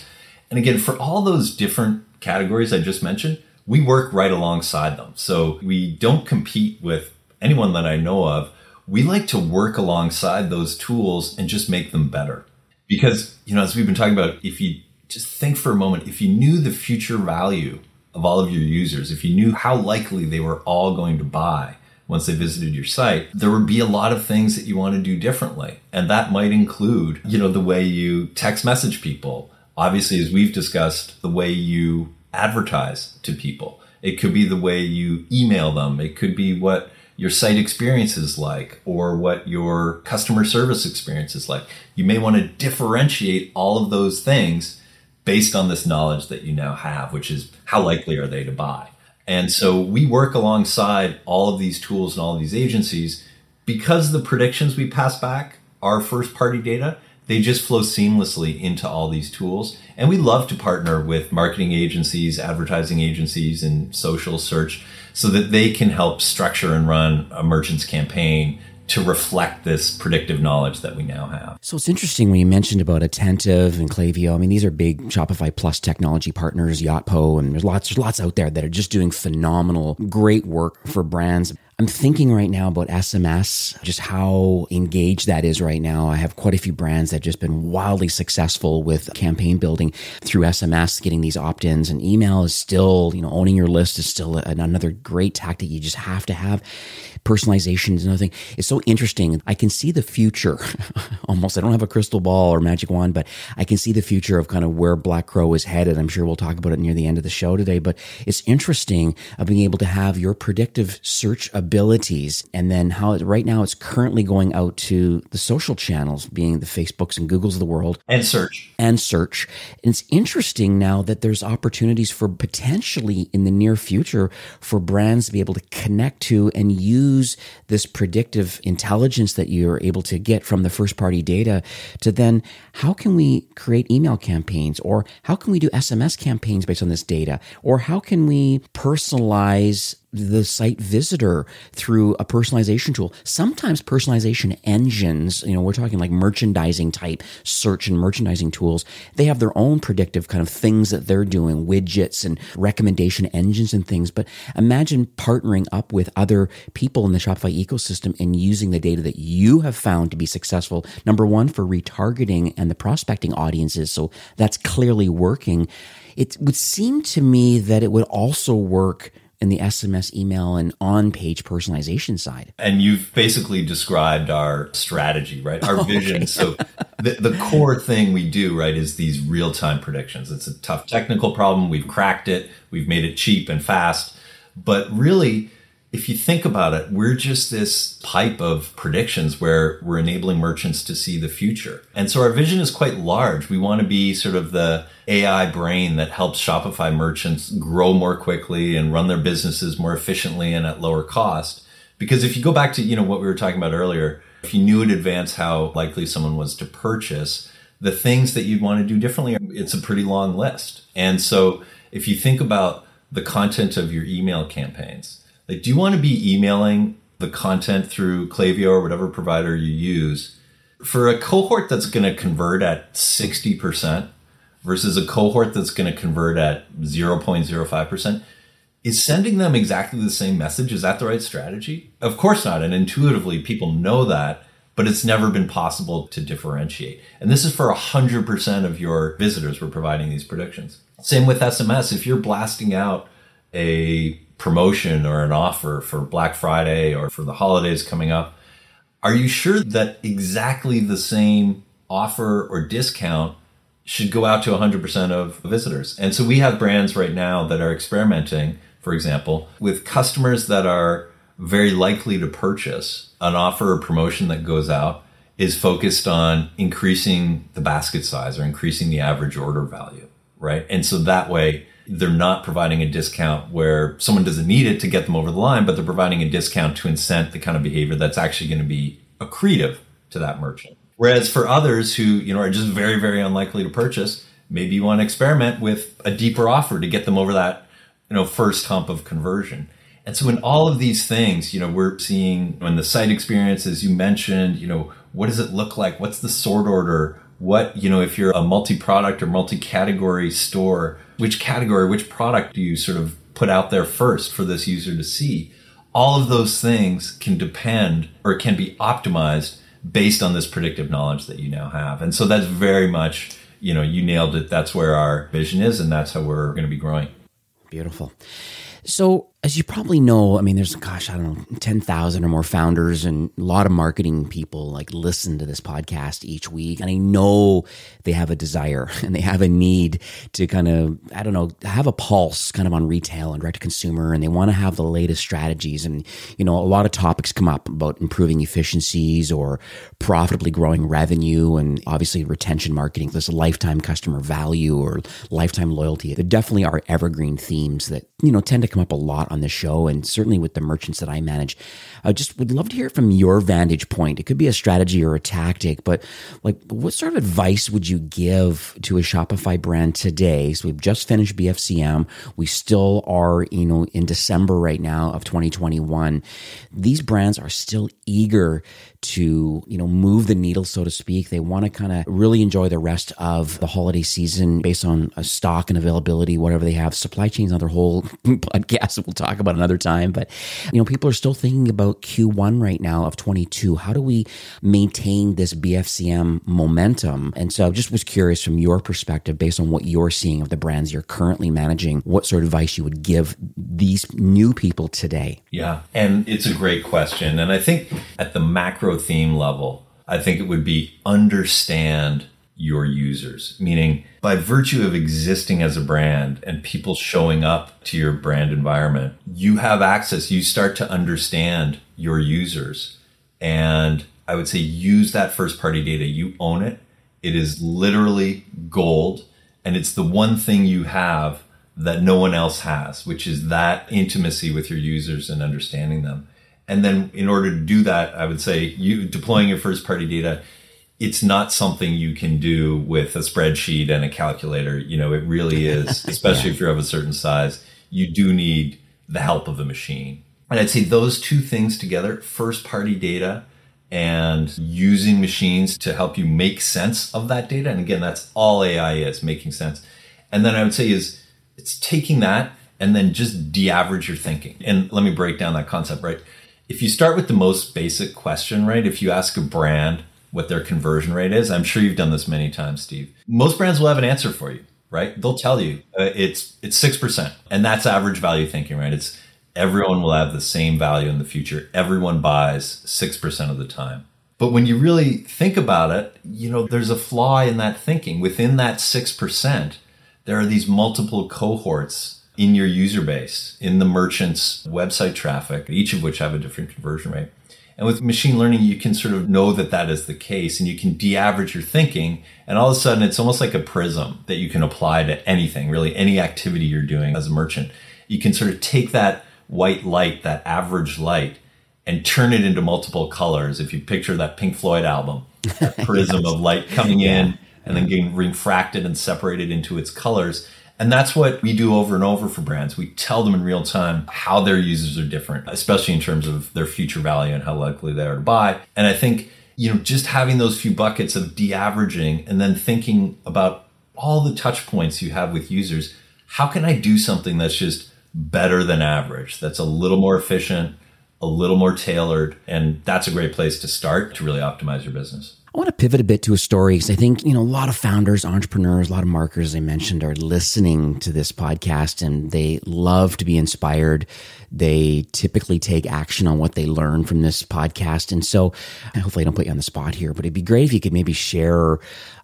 And again, for all those different categories I just mentioned, we work right alongside them. So we don't compete with anyone that I know of. We like to work alongside those tools and just make them better. Because, as we've been talking about, if you just think for a moment, if you knew the future value of all of your users, if you knew how likely they were all going to buy once they visited your site, there would be a lot of things that you want to do differently. And that might include, the way you text message people. Obviously, as we've discussed, the way you advertise to people. It could be the way you email them. It could be what your site experience is like or what your customer service experience is like. You may want to differentiate all of those things based on this knowledge that you now have, which is how likely are they to buy. And so we work alongside all of these tools and all of these agencies because the predictions we pass back are first party data. They just flow seamlessly into all these tools. And we love to partner with marketing agencies, advertising agencies, and social search so that they can help structure and run a merchant's campaign to reflect this predictive knowledge that we now have.
So it's interesting when you mentioned about Attentive and Klaviyo. I mean, these are big Shopify Plus technology partners, Yotpo, and there's lots out there that are just doing phenomenal, great work for brands. I'm thinking right now about SMS, just how engaged that is right now. I have quite a few brands that have just been wildly successful with campaign building through SMS, getting these opt-ins, and email is still, owning your list is still another great tactic you just have to have. Personalization is another thing. It's so interesting. I can see the future almost. I don't have a crystal ball or magic wand, but I can see the future of kind of where Black Crow is headed. I'm sure we'll talk about it near the end of the show today, but it's interesting of being able to have your predictive search abilities and then how right now it's currently going out to the social channels, being the Facebooks and Googles of the world.
And search.
And it's interesting now that there's opportunities for potentially in the near future for brands to be able to connect to and use this predictive intelligence that you're able to get from the first party data to then how can we create email campaigns or how can we do SMS campaigns based on this data or how can we personalize the site visitor through a personalization tool. Sometimes personalization engines, we're talking like merchandising type search and merchandising tools. They have their own predictive kind of things that they're doing, widgets and recommendation engines and things. But imagine partnering up with other people in the Shopify ecosystem and using the data that you have found to be successful. Number one, for retargeting and the prospecting audiences. So that's clearly working. It would seem to me that it would also work in the SMS, email, and on-page personalization side.
And you've basically described our strategy, right? Our vision. Okay. So the core thing we do, right, is these real-time predictions. It's a tough technical problem. We've cracked it. We've made it cheap and fast. But really, if you think about it, we're just this pipe of predictions where we're enabling merchants to see the future. And so our vision is quite large. We want to be sort of the AI brain that helps Shopify merchants grow more quickly and run their businesses more efficiently and at lower cost. Because if you go back to, what we were talking about earlier, if you knew in advance how likely someone was to purchase, the things that you'd want to do differently, it's a pretty long list. And so if you think about the content of your email campaigns, like, do you want to be emailing the content through Klaviyo or whatever provider you use for a cohort that's going to convert at 60% versus a cohort that's going to convert at 0.05%? Is sending them exactly the same message? Is that the right strategy? Of course not. And intuitively, people know that, but it's never been possible to differentiate. And this is for 100% of your visitors. We're providing these predictions. Same with SMS. If you're blasting out a promotion or an offer for Black Friday or for the holidays coming up, are you sure that exactly the same offer or discount should go out to 100% of visitors? And so we have brands right now that are experimenting, for example, with customers that are very likely to purchase. An offer or promotion that goes out is focused on increasing the basket size or increasing the average order value, right? And so that way, they're not providing a discount where someone doesn't need it to get them over the line, but they're providing a discount to incent the kind of behavior that's actually going to be accretive to that merchant. Whereas for others who, are just very, very unlikely to purchase, maybe you want to experiment with a deeper offer to get them over that, first hump of conversion. And so in all of these things, we're seeing in the site experience, as you mentioned, what does it look like? What's the sort order? What, if you're a multi-product or multi-category store, which category, which product do you sort of put out there first for this user to see? All of those things can depend or can be optimized based on this predictive knowledge that you now have. And so that's very much, you nailed it. That's where our vision is, and that's how we're going to be growing.
Beautiful. So As you probably know, I mean, there's, gosh, I don't know, 10,000 or more founders and a lot of marketing people like listen to this podcast each week. And I know they have a desire and they have a need to kind of, I don't know, have a pulse kind of on retail and direct to consumer. And they want to have the latest strategies. And, you know, a lot of topics come up about improving efficiencies or profitably growing revenue and obviously retention marketing. There's a lifetime customer value or lifetime loyalty. There definitely are evergreen themes that, you know, tend to come up a lot on this show, and certainly with the merchants that I manage. I just would love to hear from your vantage point. It could be a strategy or a tactic, but like, what sort of advice would you give to a Shopify brand today? So we've just finished BFCM. We still are, you know, in December right now of 2021. These brands are still eager to, you know, move the needle, so to speak. They want to kind of really enjoy the rest of the holiday season based on stock and availability, whatever they have. Supply chain's another whole podcast that we'll talk about another time. But, you know, people are still thinking about Q1 right now of 22. How do we maintain this BFCM momentum? And so I just was curious from your perspective, based on what you're seeing of the brands you're currently managing, what sort of advice you would give these new people today?
Yeah, and it's a great question. And I think at the macro theme level, I think it would be understand your users, meaning by virtue of existing as a brand and people showing up to your brand environment, you have access, you start to understand your users. And I would say use that first party data. You own it. It is literally gold. And it's the one thing you have that no one else has, which is that intimacy with your users and understanding them. And then in order to do that, I would say you deploying your first party data, it's not something you can do with a spreadsheet and a calculator. You know, it really is, especially if you're of a certain size, you do need the help of a machine. And I'd say those two things together, first party data and using machines to help you make sense of that data. And again, that's all AI is, making sense. And then I would say is it's taking that and then just de-average your thinking. And let me break down that concept, right? If you start with the most basic question, right? If you ask a brand what their conversion rate is, I'm sure you've done this many times, Steve. Most brands will have an answer for you, right? They'll tell you it's 6%. And that's average value thinking, right? It's everyone will have the same value in the future. Everyone buys 6% of the time. But when you really think about it, you know, there's a flaw in that thinking. Within that 6%, there are these multiple cohorts in your user base, in the merchant's website traffic, each of which have a different conversion rate. And with machine learning, you can sort of know that that is the case, and you can de-average your thinking. And all of a sudden, it's almost like a prism that you can apply to anything, really any activity you're doing as a merchant. You can sort of take that white light, that average light, and turn it into multiple colors. If you picture that Pink Floyd album, that prism of light coming in and then getting refracted and separated into its colors. And that's what we do over and over for brands. We tell them in real time how their users are different, especially in terms of their future value and how likely they are to buy. And I think, you know, just having those few buckets of de-averaging and then thinking about all the touch points you have with users, how can I do something that's just better than average, that's a little more efficient, a little more tailored? And that's a great place to start to really optimize your business.
I want to pivot a bit to a story because I think, you know, a lot of founders, entrepreneurs, a lot of marketers, as I mentioned, are listening to this podcast and they love to be inspired. They typically take action on what they learn from this podcast. And so hopefully I don't put you on the spot here, but it'd be great if you could maybe share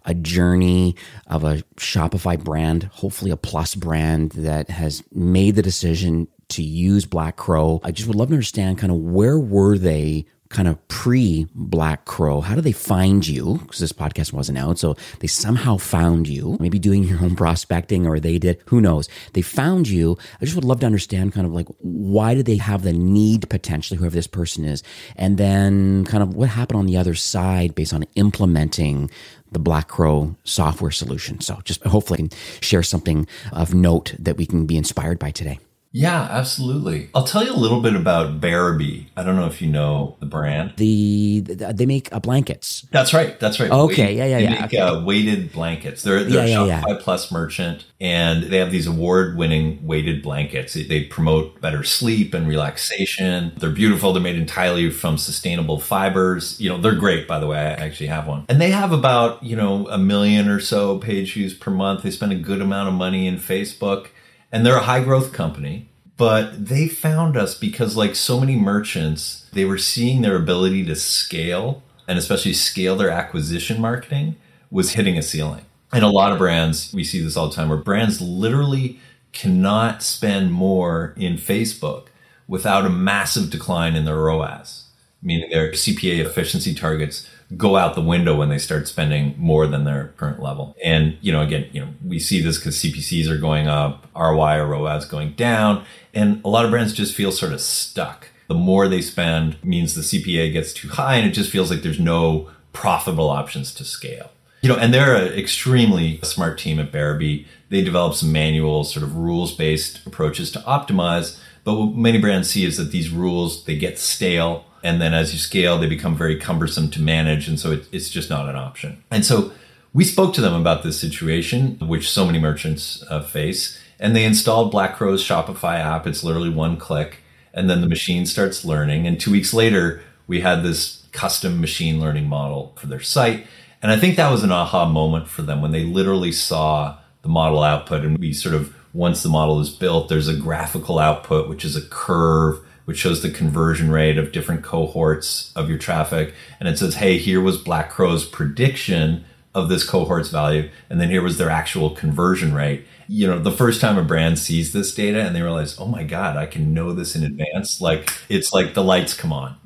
a journey of a Shopify brand, hopefully a Plus brand that has made the decision to use Black Crow. I just would love to understand kind of where were they kind of pre-Black Crow? How did they find you? Because this podcast wasn't out, so they somehow found you, maybe doing your own prospecting, or they did, who knows? They found you. I just would love to understand kind of like, why did they have the need potentially, whoever this person is, and then kind of what happened on the other side based on implementing the Black Crow software solution. So just hopefully I can share something of note that we can be inspired by today.
Yeah, absolutely. I'll tell you a little bit about Bearabee. I don't know if you know the brand.
They make blankets.
That's right. That's right.
Okay.
They make weighted blankets. They're a Shopify Plus merchant, and they have these award-winning weighted blankets. They promote better sleep and relaxation. They're beautiful. They're made entirely from sustainable fibers. You know, they're great, by the way. I actually have one. And they have about, 1 million or so page views per month. They spend a good amount of money in Facebook. And they're a high growth company, But they found us because, like so many merchants, they were seeing their ability to scale, and especially scale their acquisition marketing, was hitting a ceiling. And a lot of brands, we see this all the time, where brands literally cannot spend more in Facebook without a massive decline in their ROAS, meaning their CPA efficiency targets go out the window when they start spending more than their current level. And, again, we see this because CPCs are going up, ROI or ROAS going down, and a lot of brands just feel sort of stuck. The more they spend means the CPA gets too high, and it just feels like there's no profitable options to scale. And they're an extremely smart team at Bearby. They develop some manual sort of rules-based approaches to optimize. But what many brands see is that these rules, they get stale. And then as you scale, they become very cumbersome to manage. And so it's just not an option. And so we spoke to them about this situation, which so many merchants face. And they installed Black Crow's Shopify app. It's literally one click. And then the machine starts learning. And 2 weeks later, we had this custom machine learning model for their site. And I think that was an aha moment for them when they literally saw the model output. And we sort of, once the model is built, there's a graphical output, which is a curve, which shows the conversion rate of different cohorts of your traffic. And it says, hey, here was Black Crow's prediction of this cohort's value. And then here was their actual conversion rate. The first time a brand sees this data and they realize, oh my God, I can know this in advance. It's like the lights come on,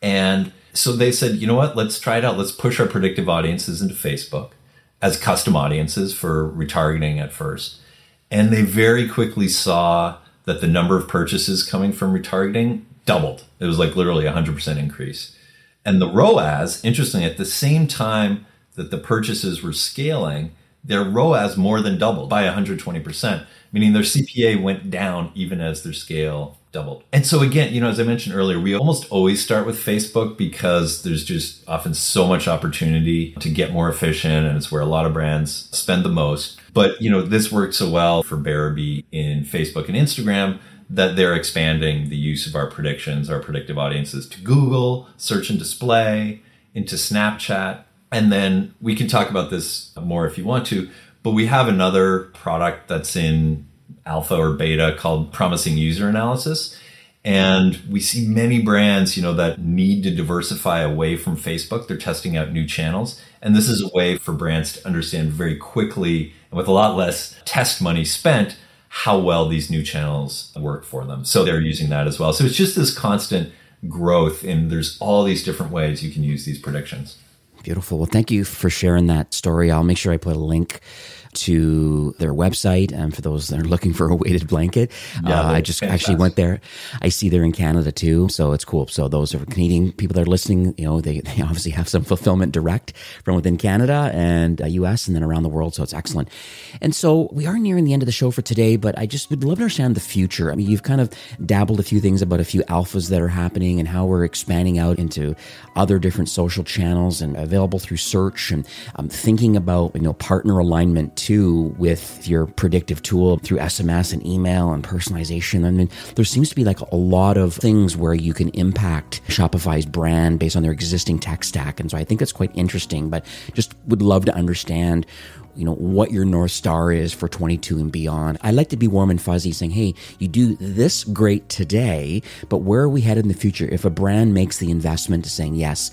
And so they said, you know what, let's try it out. Let's push our predictive audiences into Facebook as custom audiences for retargeting at first. And they very quickly saw that the number of purchases coming from retargeting doubled. It was like literally 100% increase. And the ROAS, interestingly, at the same time that the purchases were scaling, their ROAS more than doubled by 120%, meaning their CPA went down even as their scale doubled. And so again, as I mentioned earlier, we almost always start with Facebook because there's just often so much opportunity to get more efficient, and it's where a lot of brands spend the most. But, this worked so well for Bearby in Facebook and Instagram that they're expanding the use of our predictions, our predictive audiences, to Google, search and display, into Snapchat. And then we can talk about this more if you want to, but we have another product that's in alpha or beta called Promising User Analysis. And we see many brands, that need to diversify away from Facebook. They're testing out new channels. And this is a way for brands to understand very quickly and with a lot less test money spent how well these new channels work for them. So they're using that as well. So it's just this constant growth, and there's all these different ways you can use these predictions.
Beautiful. Well, thank you for sharing that story. I'll make sure I put a link to their website, and for those that are looking for a weighted blanket. I just actually went there. I see they're in Canada too, so it's cool. So those are Canadian people that are listening, they obviously have some fulfillment direct from within Canada and US and then around the world, so it's excellent. And so we are nearing the end of the show for today, but I just would love to understand the future. I mean, you've kind of dabbled a few things about a few alphas that are happening and how we're expanding out into other different social channels and available through search, and thinking about, partner alignment too with your predictive tool through SMS and email and personalization. I mean, there seems to be like a lot of things where you can impact Shopify's brand based on their existing tech stack. And so I think that's quite interesting, but just would love to understand what your North Star is for 22 and beyond. I like to be warm and fuzzy saying, hey, you do this great today, but where are we headed in the future? If a brand makes the investment to saying, yes,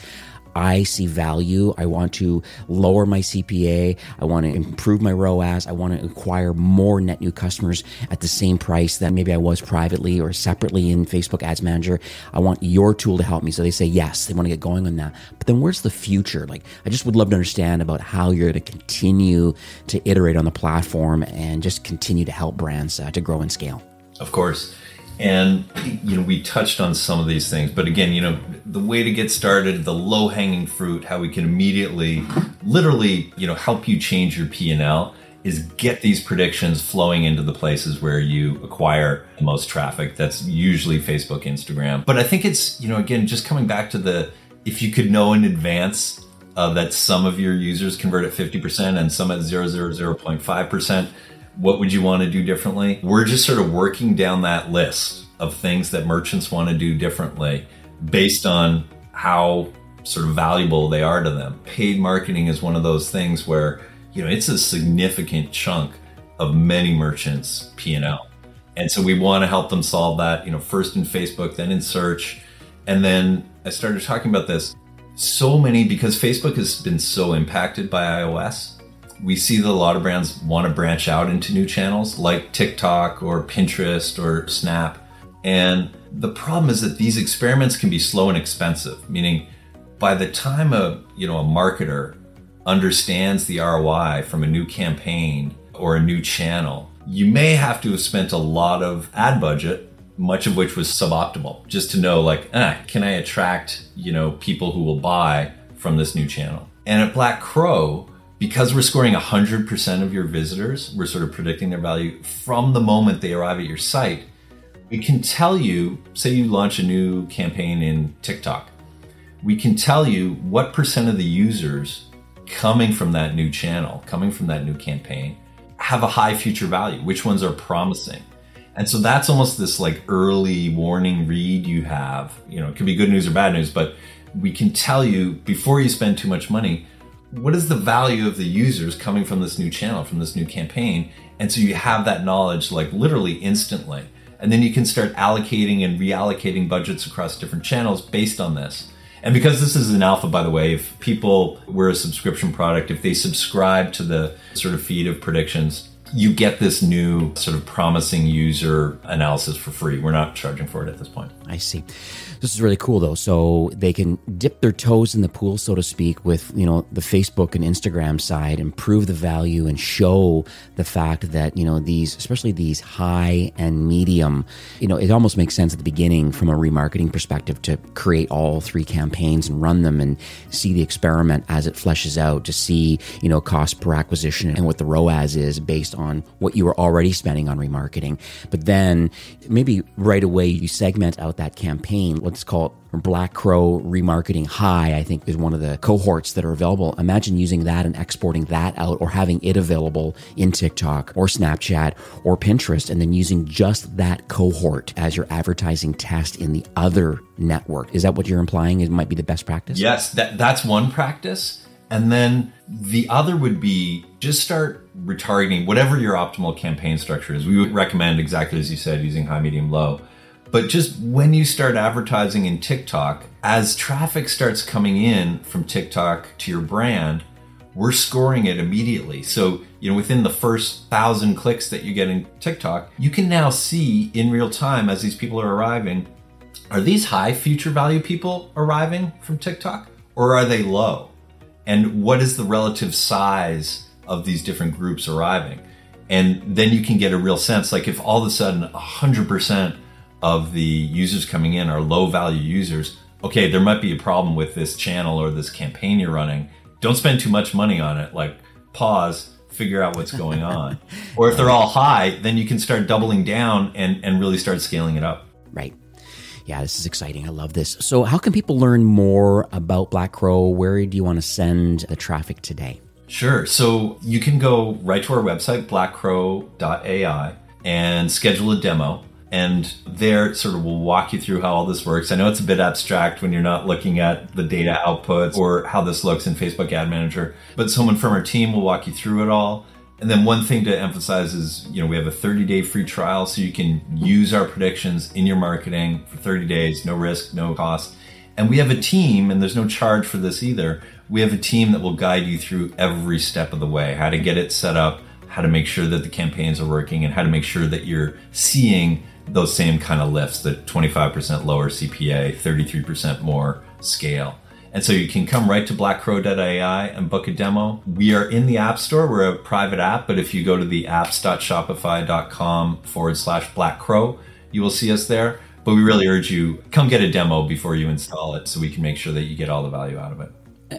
I see value. I want to lower my CPA. I want to improve my ROAS. I want to acquire more net new customers at the same price that maybe I was privately or separately in Facebook Ads Manager. I want your tool to help me. So they say yes, they want to get going on that. But then where's the future? I just would love to understand about how you're going to continue to iterate on the platform and just continue to help brands to grow and scale.
Of course. And, we touched on some of these things, but again, the way to get started, the low hanging fruit, how we can immediately, literally, help you change your P&L is get these predictions flowing into the places where you acquire the most traffic. That's usually Facebook, Instagram. But I think it's, again, just coming back to if you could know in advance that some of your users convert at 50% and some at 0.5%, what would you want to do differently? We're just sort of working down that list of things that merchants want to do differently based on how sort of valuable they are to them. Paid marketing is one of those things where, it's a significant chunk of many merchants' P&L. And so we want to help them solve that, first in Facebook, then in search. And then I started talking about this. So many, because Facebook has been so impacted by iOS, we see that a lot of brands want to branch out into new channels like TikTok or Pinterest or Snap. And the problem is that these experiments can be slow and expensive, meaning by the time a marketer understands the ROI from a new campaign or a new channel, you may have to have spent a lot of ad budget, much of which was suboptimal, just to know can I attract, people who will buy from this new channel? And at Black Crow, because we're scoring 100% of your visitors, we're sort of predicting their value from the moment they arrive at your site. We can tell you, say you launch a new campaign in TikTok, we can tell you what percent of the users coming from that new channel, coming from that new campaign, have a high future value, which ones are promising. And so that's almost this early warning read you have. It could be good news or bad news, but we can tell you before you spend too much money, what is the value of the users coming from this new channel, from this new campaign? And so you have that knowledge literally instantly. And then you can start allocating and reallocating budgets across different channels based on this. And because this is an alpha, by the way, if people were a subscription product, if they subscribe to the sort of feed of predictions, you get this new sort of promising user analysis for free. We're not charging for it at this point.
I see. This is really cool, though. So they can dip their toes in the pool, so to speak, with, the Facebook and Instagram side and prove the value and show the fact that, these, especially these high and medium, it almost makes sense at the beginning from a remarketing perspective to create all three campaigns and run them and see the experiment as it fleshes out to see, cost per acquisition and what the ROAS is based on what you were already spending on remarketing. But then maybe right away you segment out that campaign. Let's call it Black Crow Remarketing High, I think is one of the cohorts that are available. Imagine using that and exporting that out or having it available in TikTok or Snapchat or Pinterest and then using just that cohort as your advertising test in the other network. Is that what you're implying? It might be the best practice?
Yes, that's one practice. And then the other would be just start retargeting whatever your optimal campaign structure is. We would recommend, exactly as you said, using high, medium, low. But just when you start advertising in TikTok, as traffic starts coming in from TikTok to your brand, we're scoring it immediately. So, within the first 1,000 clicks that you get in TikTok, you can now see in real time as these people are arriving, are these high future value people arriving from TikTok or are they low? And what is the relative size of these different groups arriving? And then you can get a real sense, if all of a sudden 100% of the users coming in are low value users, okay, there might be a problem with this channel or this campaign you're running. Don't spend too much money on it. Pause, figure out what's going on. Or if they're all high, then you can start doubling down and really start scaling it up.
Right. Yeah, this is exciting. I love this. So how can people learn more about Black Crow? Where do you want to send the traffic today?
Sure. So you can go right to our website, blackcrow.ai, and schedule a demo. And there sort of will walk you through how all this works. I know it's a bit abstract when you're not looking at the data outputs or how this looks in Facebook Ad Manager, but someone from our team will walk you through it all. And then one thing to emphasize is, we have a 30-day free trial, so you can use our predictions in your marketing for 30 days, no risk, no cost. And we have a team, and there's no charge for this either. We have a team that will guide you through every step of the way, how to get it set up, how to make sure that the campaigns are working, and how to make sure that you're seeing those same kind of lifts, the 25% lower CPA, 33% more scale. And so you can come right to blackcrow.ai and book a demo. We are in the App Store. We're a private app, but if you go to the apps.shopify.com/blackcrow, you will see us there. But we really urge you, come get a demo before you install it so we can make sure that you get all the value out of it.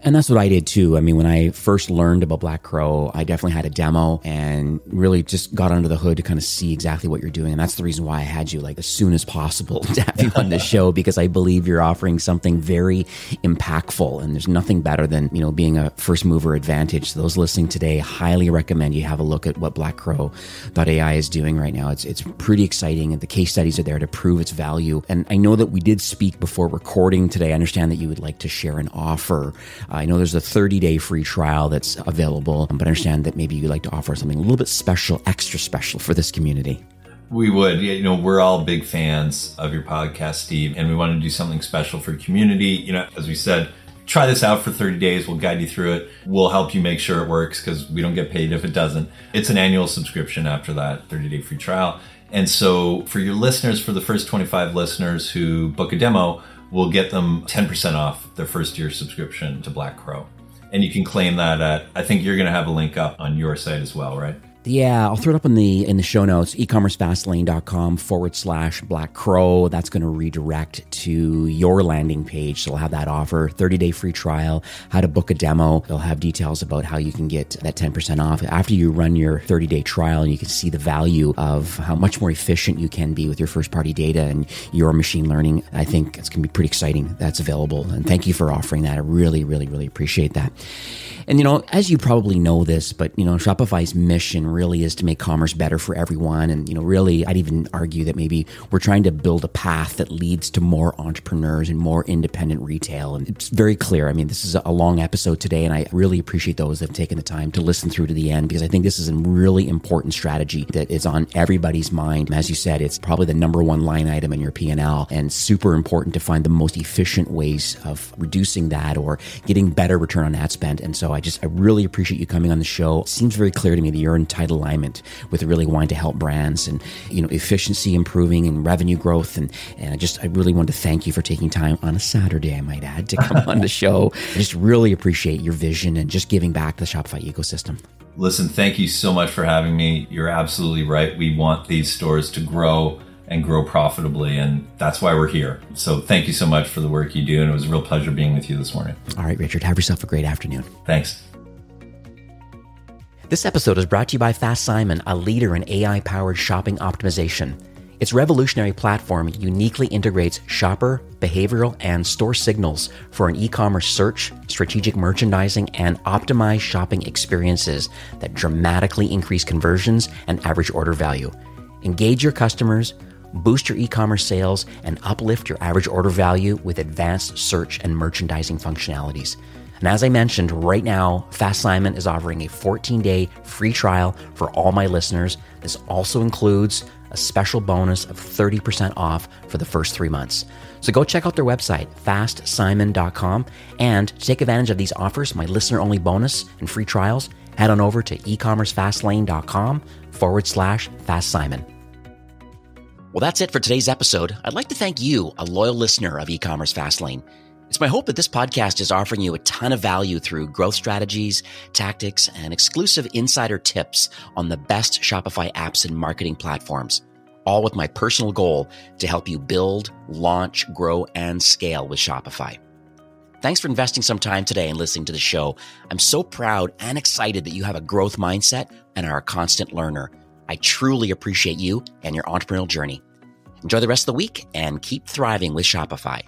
And that's what I did too. I mean, when I first learned about Black Crow, I definitely had a demo and really just got under the hood to kind of see exactly what you're doing. And that's the reason why I had you as soon as possible to have you on this show, because I believe you're offering something very impactful. And there's nothing better than, being a first mover advantage. So those listening today, highly recommend you have a look at what blackcrow.ai is doing right now. It's pretty exciting. And the case studies are there to prove its value. And I know that we did speak before recording today. I understand that you would like to share an offer. I know there's a 30-day free trial that's available, but I understand that maybe you'd like to offer something a little bit special, extra special for this community.
We would. We're all big fans of your podcast, Steve, and we want to do something special for your community. As we said, try this out for 30 days. We'll guide you through it. We'll help you make sure it works because we don't get paid if it doesn't. It's an annual subscription after that 30-day free trial. And so for your listeners, for the first 25 listeners who book a demo, we'll get them 10% off their first year subscription to Black Crow. And you can claim that at, I think you're going to have a link up on your site as well, right?
Yeah, I'll throw it up in the show notes, ecommercefastlane.com/Black Crow. That's going to redirect to your landing page. So it'll have that offer, 30-day free trial, how to book a demo. It'll have details about how you can get that 10% off after you run your 30-day trial, and you can see the value of how much more efficient you can be with your first-party data and your machine learning. I think it's going to be pretty exciting. That's available. And thank you for offering that. I really, really, really appreciate that. And, as you probably know this, but, Shopify's mission really is to make commerce better for everyone. And, really, I'd even argue that maybe we're trying to build a path that leads to more entrepreneurs and more independent retail. And it's very clear. I mean, this is a long episode today, and I really appreciate those that have taken the time to listen through to the end, because I think this is a really important strategy that is on everybody's mind. As you said, it's probably the number one line item in your P&L, and super important to find the most efficient ways of reducing that or getting better return on ad spend. And so I really appreciate you coming on the show. It seems very clear to me that you're in tight alignment with really wanting to help brands and, efficiency improving and revenue growth. And I really want to thank you for taking time on a Saturday, I might add, to come on the show. I just really appreciate your vision and just giving back to the Shopify ecosystem.
Listen, thank you so much for having me. You're absolutely right. We want these stores to grow and grow profitably, and that's why we're here. So thank you so much for the work you do, and it was a real pleasure being with you this morning.
All right, Richard, have yourself a great afternoon.
Thanks.
This episode is brought to you by Fast Simon, a leader in AI-powered shopping optimization. Its revolutionary platform uniquely integrates shopper, behavioral, and store signals for an e-commerce search, strategic merchandising, and optimized shopping experiences that dramatically increase conversions and average order value. Engage your customers, boost your e-commerce sales, and uplift your average order value with advanced search and merchandising functionalities. And as I mentioned, right now, Fast Simon is offering a 14-day free trial for all my listeners. This also includes a special bonus of 30% off for the first 3 months. So go check out their website, fastsimon.com, and to take advantage of these offers, my listener-only bonus and free trials, head on over to ecommercefastlane.com/FastSimon. Well, that's it for today's episode. I'd like to thank you, a loyal listener of E-commerce Fastlane. It's my hope that this podcast is offering you a ton of value through growth strategies, tactics, and exclusive insider tips on the best Shopify apps and marketing platforms, all with my personal goal to help you build, launch, grow, and scale with Shopify. Thanks for investing some time today and listening to the show. I'm so proud and excited that you have a growth mindset and are a constant learner. I truly appreciate you and your entrepreneurial journey. Enjoy the rest of the week and keep thriving with Shopify.